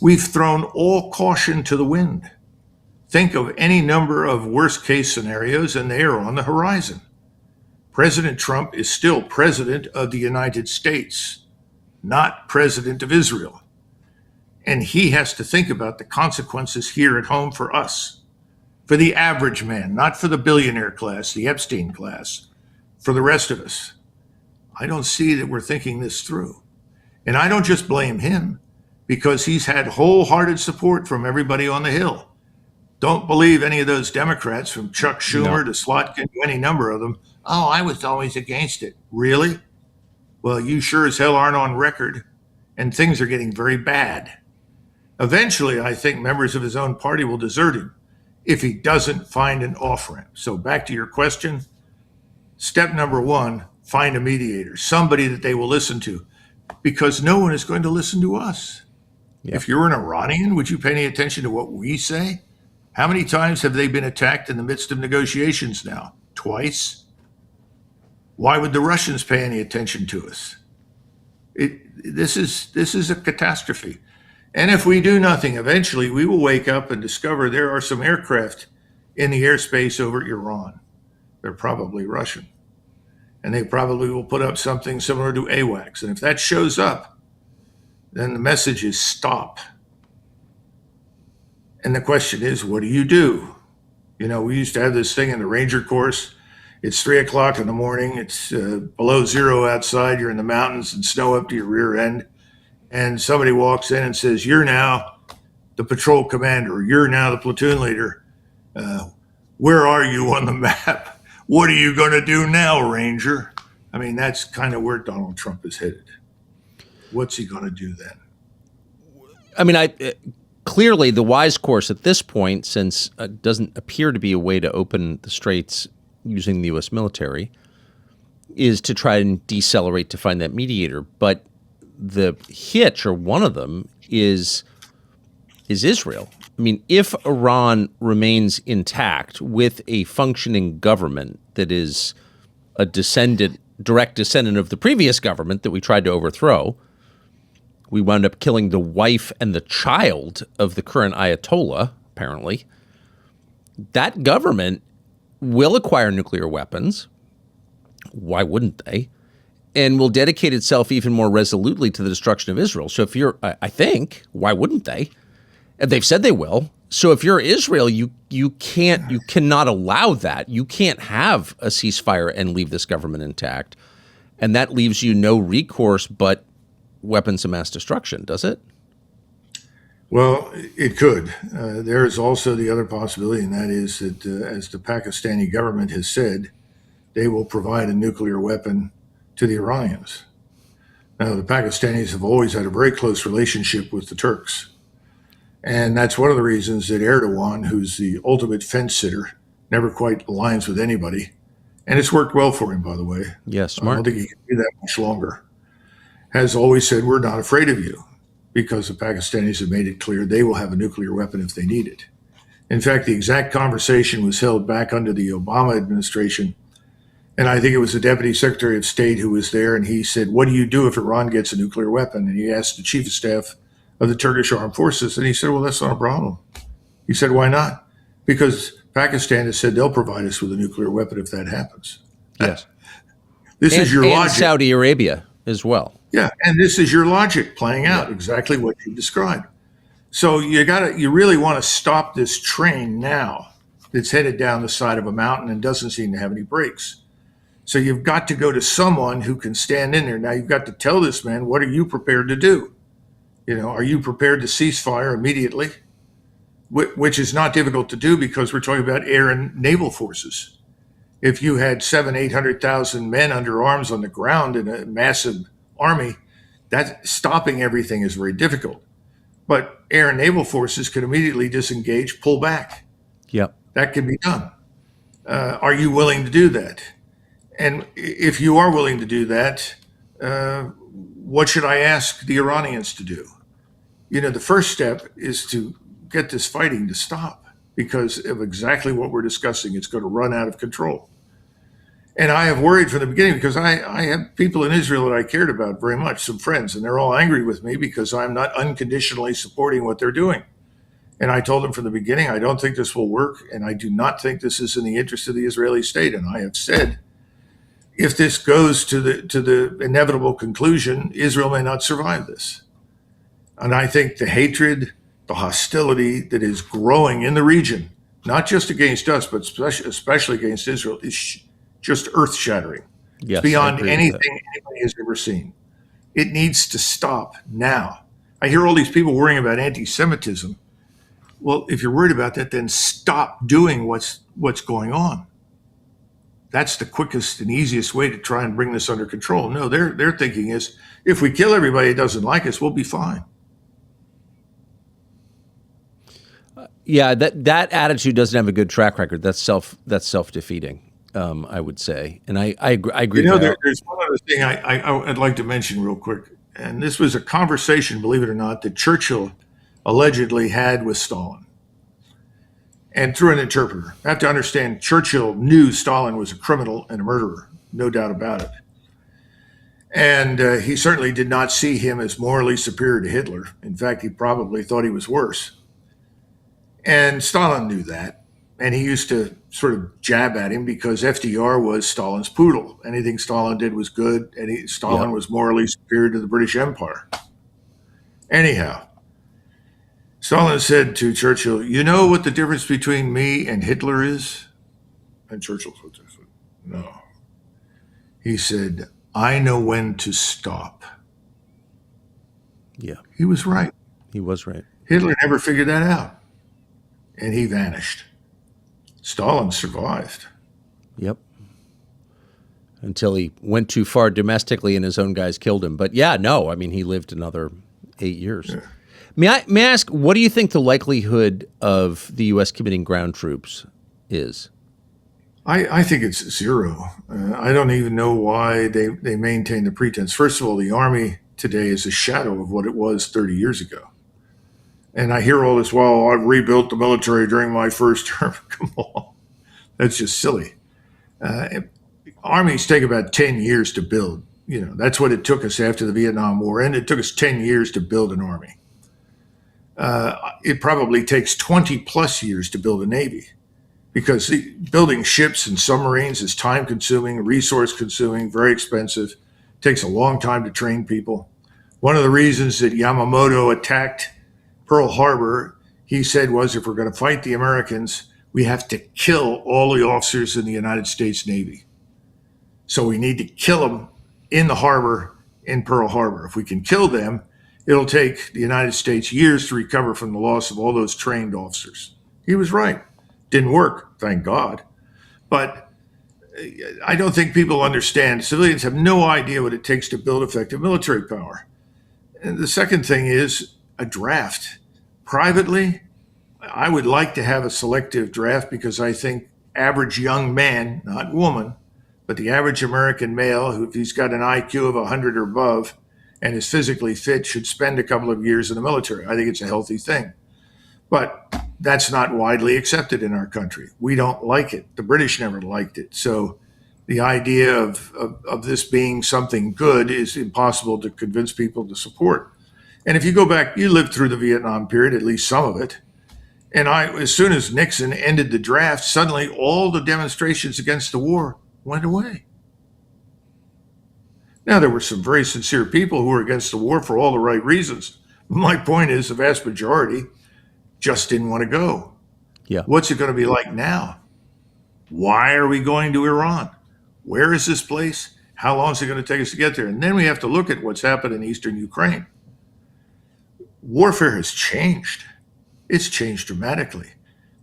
We've thrown all caution to the wind. Think of any number of worst case scenarios, and they are on the horizon. President Trump is still president of the United States, not president of Israel. And he has to think about the consequences here at home for us, for the average man, not for the billionaire class, the Epstein class, for the rest of us. I don't see that we're thinking this through. And I don't just blame him because he's had wholehearted support from everybody on the Hill. Don't believe any of those Democrats from Chuck Schumer to Slotkin to any number of them. Oh, I was always against it. Really? Well, you sure as hell aren't on record, and things are getting very bad. Eventually, I think members of his own party will desert him if he doesn't find an off-ramp. So back to your question, step number one, find a mediator, somebody that they will listen to, because no one is going to listen to us. Yeah. If you're an Iranian, would you pay any attention to what we say? How many times have they been attacked in the midst of negotiations now? Twice? Why would the Russians pay any attention to us? This is a catastrophe. And if we do nothing, eventually we will wake up and discover there are some aircraft in the airspace over Iran. They're probably Russian. And they probably will put up something similar to AWACS. And if that shows up, then the message is stop. And the question is, what do you do? We used to have this thing in the Ranger course. It's 3 o'clock in the morning. It's below zero outside. You're in the mountains and snow up to your rear end. And somebody walks in and says, you're now the patrol commander. You're now the platoon leader. Where are you on the map? What are you going to do now, Ranger? I mean, that's kind of where Donald Trump is headed. What's he going to do then? I mean, clearly the wise course at this point, since it doesn't appear to be a way to open the straits using the U.S. military, is to try and decelerate to find that mediator. But the hitch, or one of them, is Israel. I mean, if Iran remains intact with a functioning government that is a direct descendant of the previous government that we tried to overthrow, we wound up killing the wife and the child of the current Ayatollah, apparently. That government will acquire nuclear weapons. Why wouldn't they? And will dedicate itself even more resolutely to the destruction of Israel. So I think, why wouldn't they? And they've said they will. So if you're Israel, you cannot allow that. You can't have a ceasefire and leave this government intact. And that leaves you no recourse but weapons of mass destruction, does it? Well, it could. There is also the other possibility, and that is that, as the Pakistani government has said, they will provide a nuclear weapon to the Iranians. Now, the Pakistanis have always had a very close relationship with the Turks. And that's one of the reasons that Erdogan, who's the ultimate fence sitter, never quite aligns with anybody. And it's worked well for him, by the way. Yeah, smart. I don't think he can do that much longer. Has always said, we're not afraid of you, because the Pakistanis have made it clear they will have a nuclear weapon if they need it. In fact, the exact conversation was held back under the Obama administration. And I think it was the Deputy Secretary of State who was there, and he said, what do you do if Iran gets a nuclear weapon? And he asked the Chief of Staff of the Turkish Armed Forces, and he said, well, that's not a problem. He said, why not? Because Pakistan has said they'll provide us with a nuclear weapon if that happens. Yes. This is your logic. And Saudi Arabia as well. Yeah, and this is your logic playing out, exactly what you described. So you really want to stop this train now that's headed down the side of a mountain and doesn't seem to have any brakes. So you've got to go to someone who can stand in there. Now you've got to tell this man, what are you prepared to do? Are you prepared to cease fire immediately? Which is not difficult to do, because we're talking about air and naval forces. If you had 800,000 men under arms on the ground in a massive army, that stopping everything is very difficult. But air and naval forces could immediately disengage, pull back. Yep. That can be done. Are you willing to do that? And if you are willing to do that, what should I ask the Iranians to do? The first step is to get this fighting to stop, because of exactly what we're discussing. It's going to run out of control. And I have worried from the beginning, because I have people in Israel that I cared about very much, some friends, and they're all angry with me because I'm not unconditionally supporting what they're doing. And I told them from the beginning, I don't think this will work, and I do not think this is in the interest of the Israeli state. And I have said, if this goes to the inevitable conclusion, Israel may not survive this. And I think the hatred, the hostility that is growing in the region, not just against us, but especially against Israel, is just earth-shattering. Yes, beyond anything anybody has ever seen. It needs to stop now. I hear all these people worrying about anti-Semitism. Well, if you're worried about that, then stop doing what's going on. That's the quickest and easiest way to try and bring this under control. No, their thinking is, if we kill everybody who doesn't like us, we'll be fine. Yeah, that attitude doesn't have a good track record. That's self-defeating, I would say, and I agree. There's one other thing I'd like to mention real quick, and this was a conversation, believe it or not, that Churchill allegedly had with Stalin, and through an interpreter. I have to understand, Churchill knew Stalin was a criminal and a murderer, no doubt about it, and he certainly did not see him as morally superior to Hitler. In fact, he probably thought he was worse. And Stalin knew that, and he used to sort of jab at him because FDR was Stalin's poodle. Anything Stalin did was good, and Stalin was morally superior to the British Empire. Anyhow, Stalin said to Churchill, "You know what the difference between me and Hitler is?" And Churchill said, "No." He said, "I know when to stop." Yeah, He was right. he was right. Hitler never figured that out, and he vanished. Stalin survived. Yep. Until he went too far domestically and his own guys killed him. But yeah, no, I mean, he lived another 8 years. Yeah. May I ask, what do you think the likelihood of the U.S. committing ground troops is? I think it's zero. I don't even know why they maintain the pretense. First of all, the Army today is a shadow of what it was 30 years ago. And I hear all this, well, I've rebuilt the military during my first term. Come on. That's just silly. Armies take about 10 years to build. That's what it took us after the Vietnam War. And it took us 10 years to build an army. It probably takes 20 plus years to build a Navy, because building ships and submarines is time consuming, resource consuming, very expensive, takes a long time to train people. One of the reasons that Yamamoto attacked Pearl Harbor, he said, was if we're going to fight the Americans, we have to kill all the officers in the United States Navy. So we need to kill them in the harbor in Pearl Harbor. If we can kill them, it'll take the United States years to recover from the loss of all those trained officers. He was right. Didn't work, thank God. But I don't think people understand. Civilians have no idea what it takes to build effective military power. And the second thing is a draft. Privately, I would like to have a selective draft, because I think average young man, not woman, but the average American male, who, if he's got an IQ of 100 or above and is physically fit, should spend a couple of years in the military. I think it's a healthy thing. But that's not widely accepted in our country. We don't like it. The British never liked it. So the idea of this being something good is impossible to convince people to support. And if you go back, you lived through the Vietnam period, at least some of it. And as soon as Nixon ended the draft, suddenly all the demonstrations against the war went away. Now, there were some very sincere people who were against the war for all the right reasons. My point is, the vast majority just didn't want to go. Yeah. What's it going to be like now? Why are we going to Iran? Where is this place? How long is it going to take us to get there? And then we have to look at what's happened in eastern Ukraine. Warfare has changed. It's changed dramatically.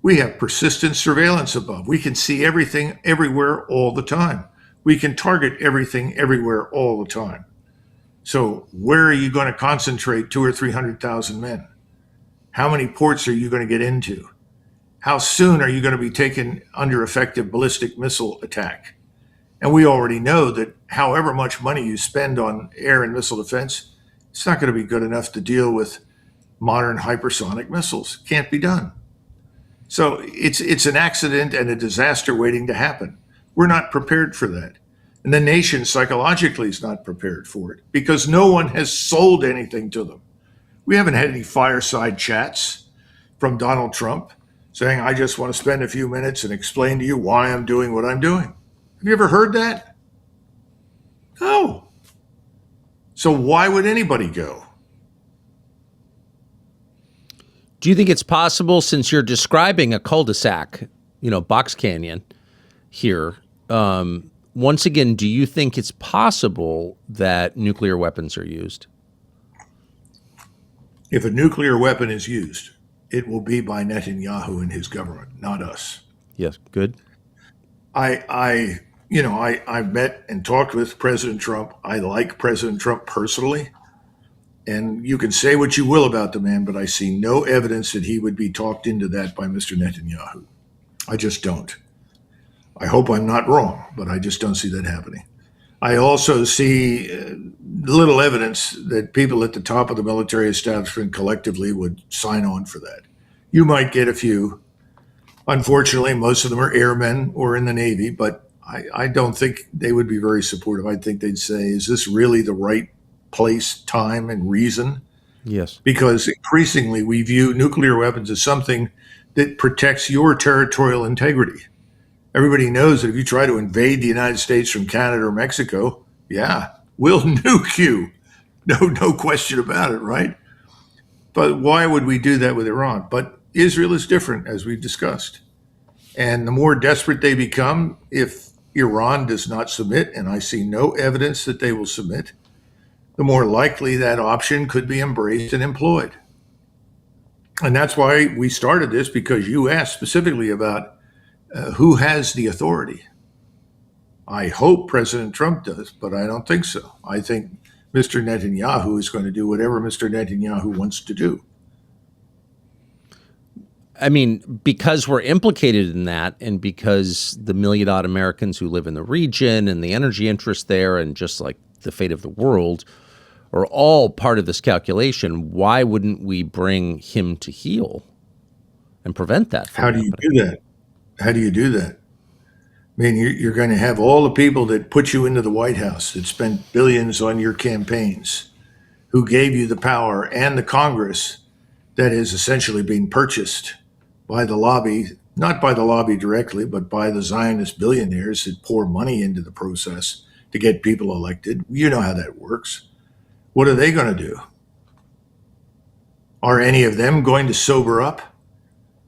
We have persistent surveillance above. We can see everything everywhere all the time. We can target everything everywhere all the time. So where are you going to concentrate 200,000 or 300,000 men? How many ports are you going to get into? How soon are you going to be taken under effective ballistic missile attack? And we already know that however much money you spend on air and missile defense, it's not going to be good enough to deal with modern hypersonic missiles. Can't be done. So it's an accident and a disaster waiting to happen. We're not prepared for that. And the nation psychologically is not prepared for it, because no one has sold anything to them. We haven't had any fireside chats from Donald Trump saying, I just want to spend a few minutes and explain to you why I'm doing what I'm doing. Have you ever heard that? No. So why would anybody go? Do you think it's possible, since you're describing a cul-de-sac, Box Canyon here, once again, do you think it's possible that nuclear weapons are used? If a nuclear weapon is used, it will be by Netanyahu and his government, not us. Yes, good. I met and talked with President Trump. I like President Trump personally. And you can say what you will about the man, but I see no evidence that he would be talked into that by Mr. Netanyahu. I just don't. I hope I'm not wrong, but I just don't see that happening. I also see little evidence that people at the top of the military establishment collectively would sign on for that. You might get a few. Unfortunately, most of them are airmen or in the Navy, but I don't think they would be very supportive. I think they'd say, is this really the right place, time, and reason? Yes. Because increasingly we view nuclear weapons as something that protects your territorial integrity. Everybody knows that if you try to invade the United States from Canada or Mexico, yeah, we'll nuke you. No question about it, right? But why would we do that with Iran? But Israel is different, as we've discussed. And the more desperate they become, if Iran does not submit, and I see no evidence that they will submit, the more likely that option could be embraced and employed. And that's why we started this, because you asked specifically about who has the authority. I hope President Trump does, but I don't think so. I think Mr. Netanyahu is going to do whatever Mr. Netanyahu wants to do. I mean, because we're implicated in that, and because the million-odd Americans who live in the region and the energy interest there, and just like the fate of the world, are all part of this calculation, why wouldn't we bring him to heel and prevent that from happening? How do you do that? How do you do that? I mean, you're going to have all the people that put you into the White House, that spent billions on your campaigns, who gave you the power, and the Congress that is essentially being purchased by the lobby, not by the lobby directly, but by the Zionist billionaires that pour money into the process to get people elected. You know how that works. What are they going to do? Are any of them going to sober up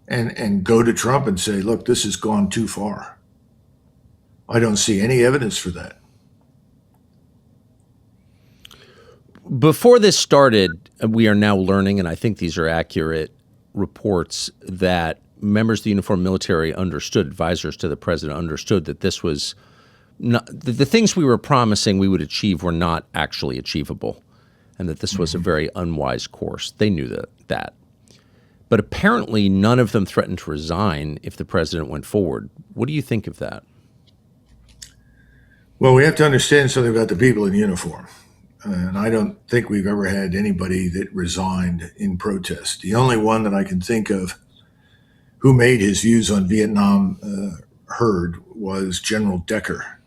and go to Trump and say, look, this has gone too far? I don't see any evidence for that. Before this started, we are now learning, and I think these are accurate reports, that members of the uniformed military understood, advisors to the president understood, that this was not, the things we were promising we would achieve were not actually achievable, and that this was a very unwise course. They knew that. But apparently none of them threatened to resign if the president went forward. What do you think of that? Well, we have to understand something about the people in uniform. And I don't think we've ever had anybody that resigned in protest. The only one that I can think of who made his views on Vietnam heard was General Decker.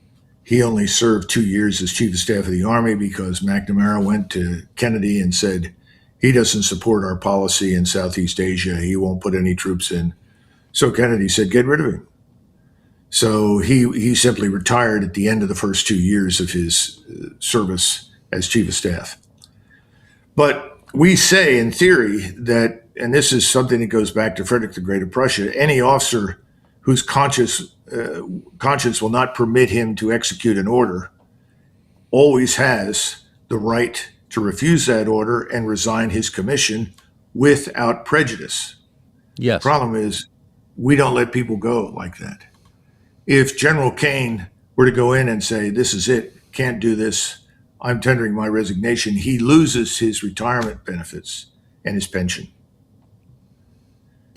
He only served 2 years as chief of staff of the Army because McNamara went to Kennedy and said, he doesn't support our policy in Southeast Asia. He won't put any troops in. So Kennedy said, get rid of him. So he simply retired at the end of the first 2 years of his service as chief of staff. But we say in theory that, and this is something that goes back to Frederick the Great of Prussia, any officer whose conscience will not permit him to execute an order always has the right to refuse that order and resign his commission without prejudice. Yes. The problem is we don't let people go like that. If General Kane were to go in and say, this is it, can't do this, I'm tendering my resignation, he loses his retirement benefits and his pension.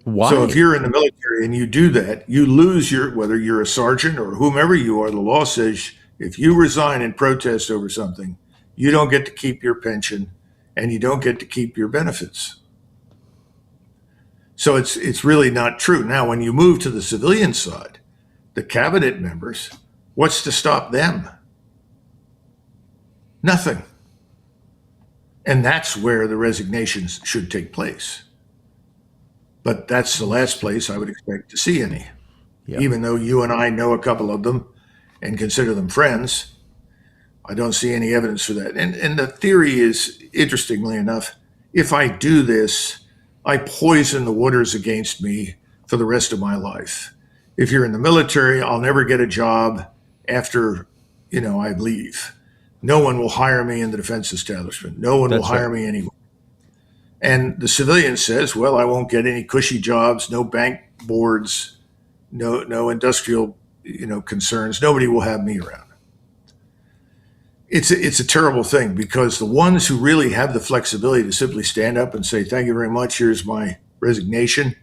Why? So if you're in the military and you do that, you lose whether you're a sergeant or whomever you are, the law says if you resign in protest over something, you don't get to keep your pension and you don't get to keep your benefits. So it's really not true. Now, when you move to the civilian side, the cabinet members, what's to stop them? Nothing. And that's where the resignations should take place. But that's the last place I would expect to see any. Yep. Even though you and I know a couple of them and consider them friends, I don't see any evidence for that. And the theory is, interestingly enough, if I do this, I poison the waters against me for the rest of my life. If you're in the military, I'll never get a job after, I leave. No one will hire me in the defense establishment. No one will hire me anywhere. And the civilian says, well, I won't get any cushy jobs, no bank boards, no industrial, concerns. Nobody will have me around. It's a terrible thing, because the ones who really have the flexibility to simply stand up and say, thank you very much, here's my resignation,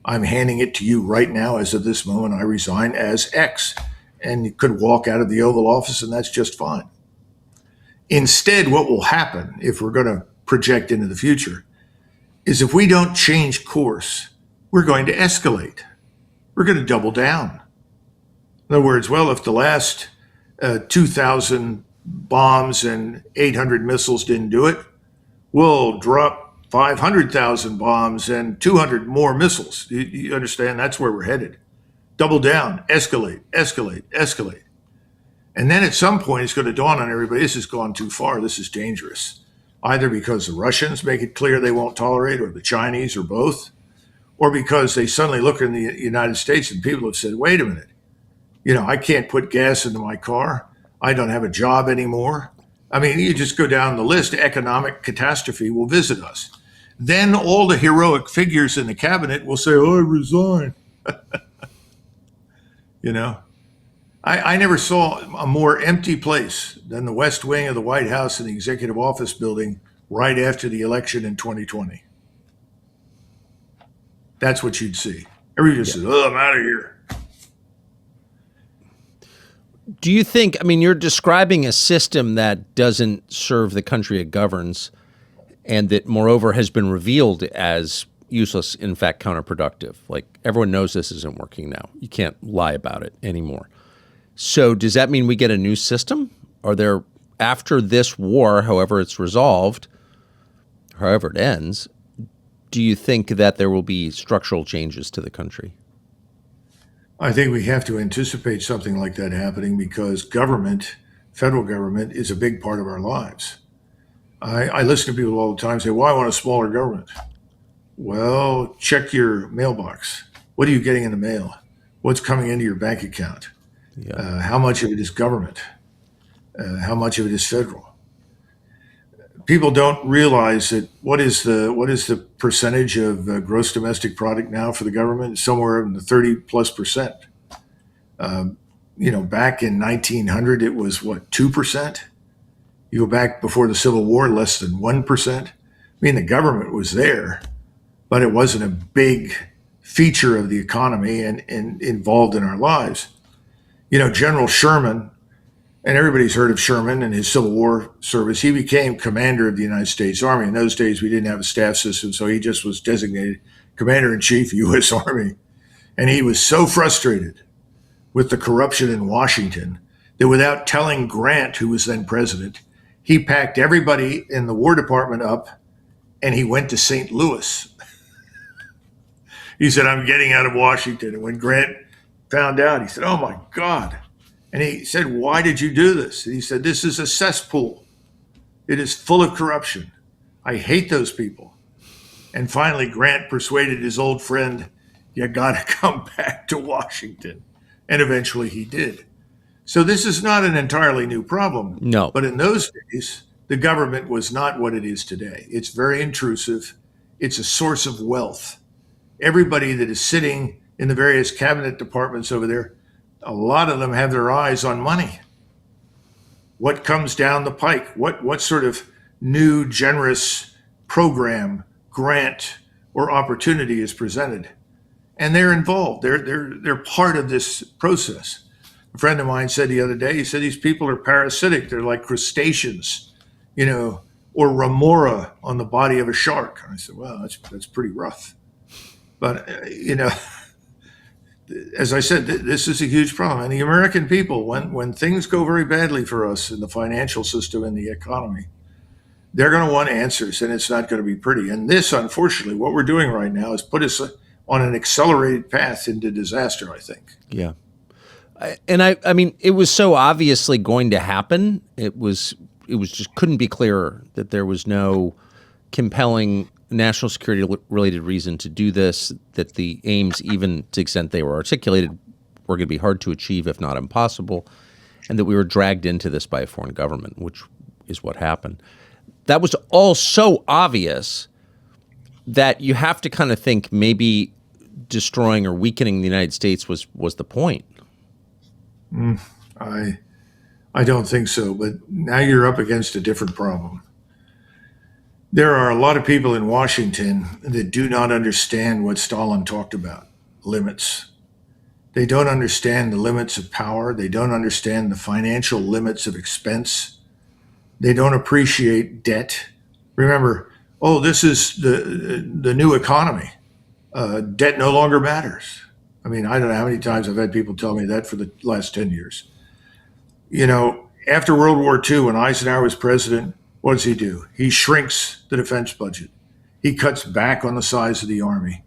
I'm handing it to you right now, as of this moment, I resign as X. And you could walk out of the Oval Office and that's just fine. Instead, what will happen, if we're going to project into the future, is if we don't change course, we're going to escalate. We're going to double down. In other words, well, if the last 2,000 bombs and 800 missiles didn't do it, we'll drop 500,000 bombs and 200 more missiles. You understand? That's where we're headed. Double down, escalate, escalate, escalate. And then at some point, it's going to dawn on everybody, this has gone too far. This is dangerous. either because the Russians make it clear they won't tolerate, or the Chinese, or both, or because they suddenly look in the United States and people have said, wait a minute, I can't put gas into my car. I don't have a job anymore. I mean, you just go down the list, economic catastrophe will visit us. Then all the heroic figures in the cabinet will say, oh, I resign. I never saw a more empty place than the West Wing of the White House and the Executive Office Building right after the election in 2020. That's what you'd see. Everybody just says, oh, I'm out of here. Do you think, you're describing a system that doesn't serve the country it governs and that, moreover, has been revealed as useless, in fact, counterproductive. Like, everyone knows this isn't working now. You can't lie about it anymore. So does that mean we get a new system? Are there, after this war, however it's resolved, however it ends, do you think that there will be structural changes to the country? I think we have to anticipate something like that happening because government, federal government, is a big part of our lives. I listen to people all the time say, well, I want a smaller government. Well, check your mailbox. What are you getting in the mail? What's coming into your bank account? Yeah. How much of it is government? How much of it is federal? People don't realize that what is the percentage of gross domestic product now for the government? Somewhere in the 30+%. Back in 1900, it was 2%? You go back before the Civil War, less than 1%. The government was there, but it wasn't a big feature of the economy and involved in our lives. General Sherman, and everybody's heard of Sherman and his Civil War service. He became commander of the United States Army. In those days, we didn't have a staff system, so he just was designated commander-in-chief, U.S. Army. And he was so frustrated with the corruption in Washington that without telling Grant, who was then president, he packed everybody in the War Department up and he went to St. Louis. He said, I'm getting out of Washington. And when Grant found out, he said, oh my God. And he said, why did you do this? And he said, this is a cesspool. It is full of corruption. I hate those people. And finally, Grant persuaded his old friend, you got to come back to Washington. And eventually he did. So this is not an entirely new problem. No. But in those days, the government was not what it is today. It's very intrusive. It's a source of wealth. Everybody that is sitting in the various cabinet departments over there, a lot of them have their eyes on money. What comes down the pike? What sort of new, generous program, grant, or opportunity is presented? And they're involved. They're part of this process. A friend of mine said the other day, he said these people are parasitic. They're like crustaceans, or remora on the body of a shark. And I said, well, that's pretty rough. But, as I said, this is a huge problem. And the American people, when things go very badly for us in the financial system and the economy, they're going to want answers, and it's not going to be pretty. And this, unfortunately, what we're doing right now is put us on an accelerated path into disaster, I think. Yeah. And I mean, it was so obviously going to happen. It was just couldn't be clearer that there was no compelling national security related reason to do this, that the aims, even to the extent they were articulated, were going to be hard to achieve, if not impossible, and that we were dragged into this by a foreign government, which is what happened. That was all so obvious that you have to kind of think maybe destroying or weakening the United States was the point. I don't think so, but now you're up against a different problem. There are a lot of people in Washington that do not understand what Stalin talked about, limits. They don't understand the limits of power. They don't understand the financial limits of expense. They don't appreciate debt. Remember, this is the new economy. Debt no longer matters. I mean, I don't know how many times I've had people tell me that for the last 10 years. After World War II, when Eisenhower was president, what does he do? He shrinks the defense budget. He cuts back on the size of the Army.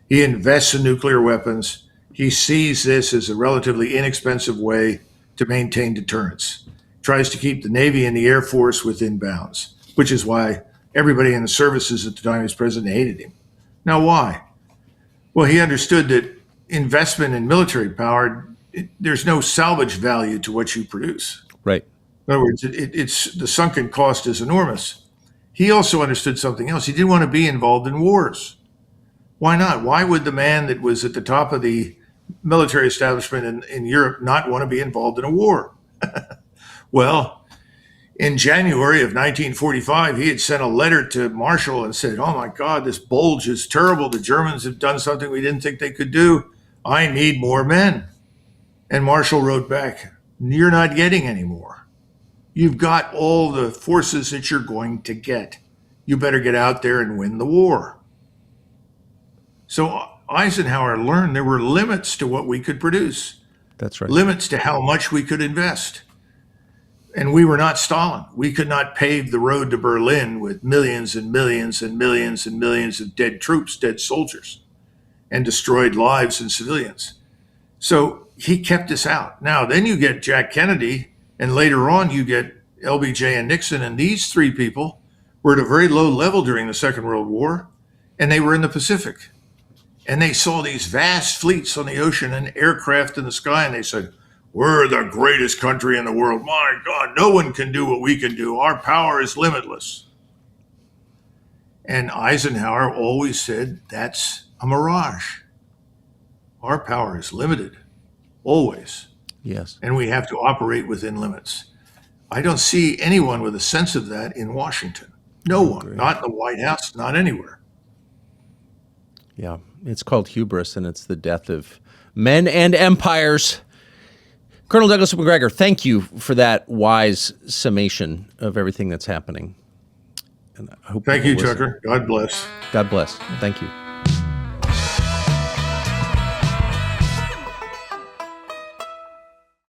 He invests in nuclear weapons. He sees this as a relatively inexpensive way to maintain deterrence. Tries to keep the Navy and the Air Force within bounds. which is why everybody in the services at the time he was president hated him. Now, why? Well, he understood that investment in military power, there's no salvage value to what you produce. Right. In other words, it's the sunken cost is enormous. He also understood something else. He didn't want to be involved in wars. Why not? Why would the man that was at the top of the military establishment in Europe not want to be involved in a war? Well, in January of 1945, he had sent a letter to Marshall and said, "Oh my God, this bulge is terrible. The Germans have done something we didn't think they could do. I need more men." And Marshall wrote back, "You're not getting any more. You've got all the forces that you're going to get. You better get out there and win the war." So Eisenhower learned there were limits to what we could produce. That's right. Limits to how much we could invest. And we were not Stalin. We could not pave the road to Berlin with millions and millions and millions and millions of dead troops, dead soldiers, and destroyed lives and civilians. So he kept us out. Now, then you get Jack Kennedy, and later on you get LBJ and Nixon, and these three people were at a very low level during the Second World War, and they were in the Pacific. And they saw these vast fleets on the ocean and aircraft in the sky, and they said, "We're the greatest country in the world. My God, no one can do what we can do. Our power is limitless." And Eisenhower always said, that's a mirage. Our power is limited, always. Yes. And we have to operate within limits. I don't see anyone with a sense of that in Washington. No one, not in the White House, not anywhere. Yeah. It's called hubris, and it's the death of men and empires. Colonel Douglas Macgregor, thank you for that wise summation of everything that's happening. And I hope Thank you, Tucker. God bless. God bless. Thank you.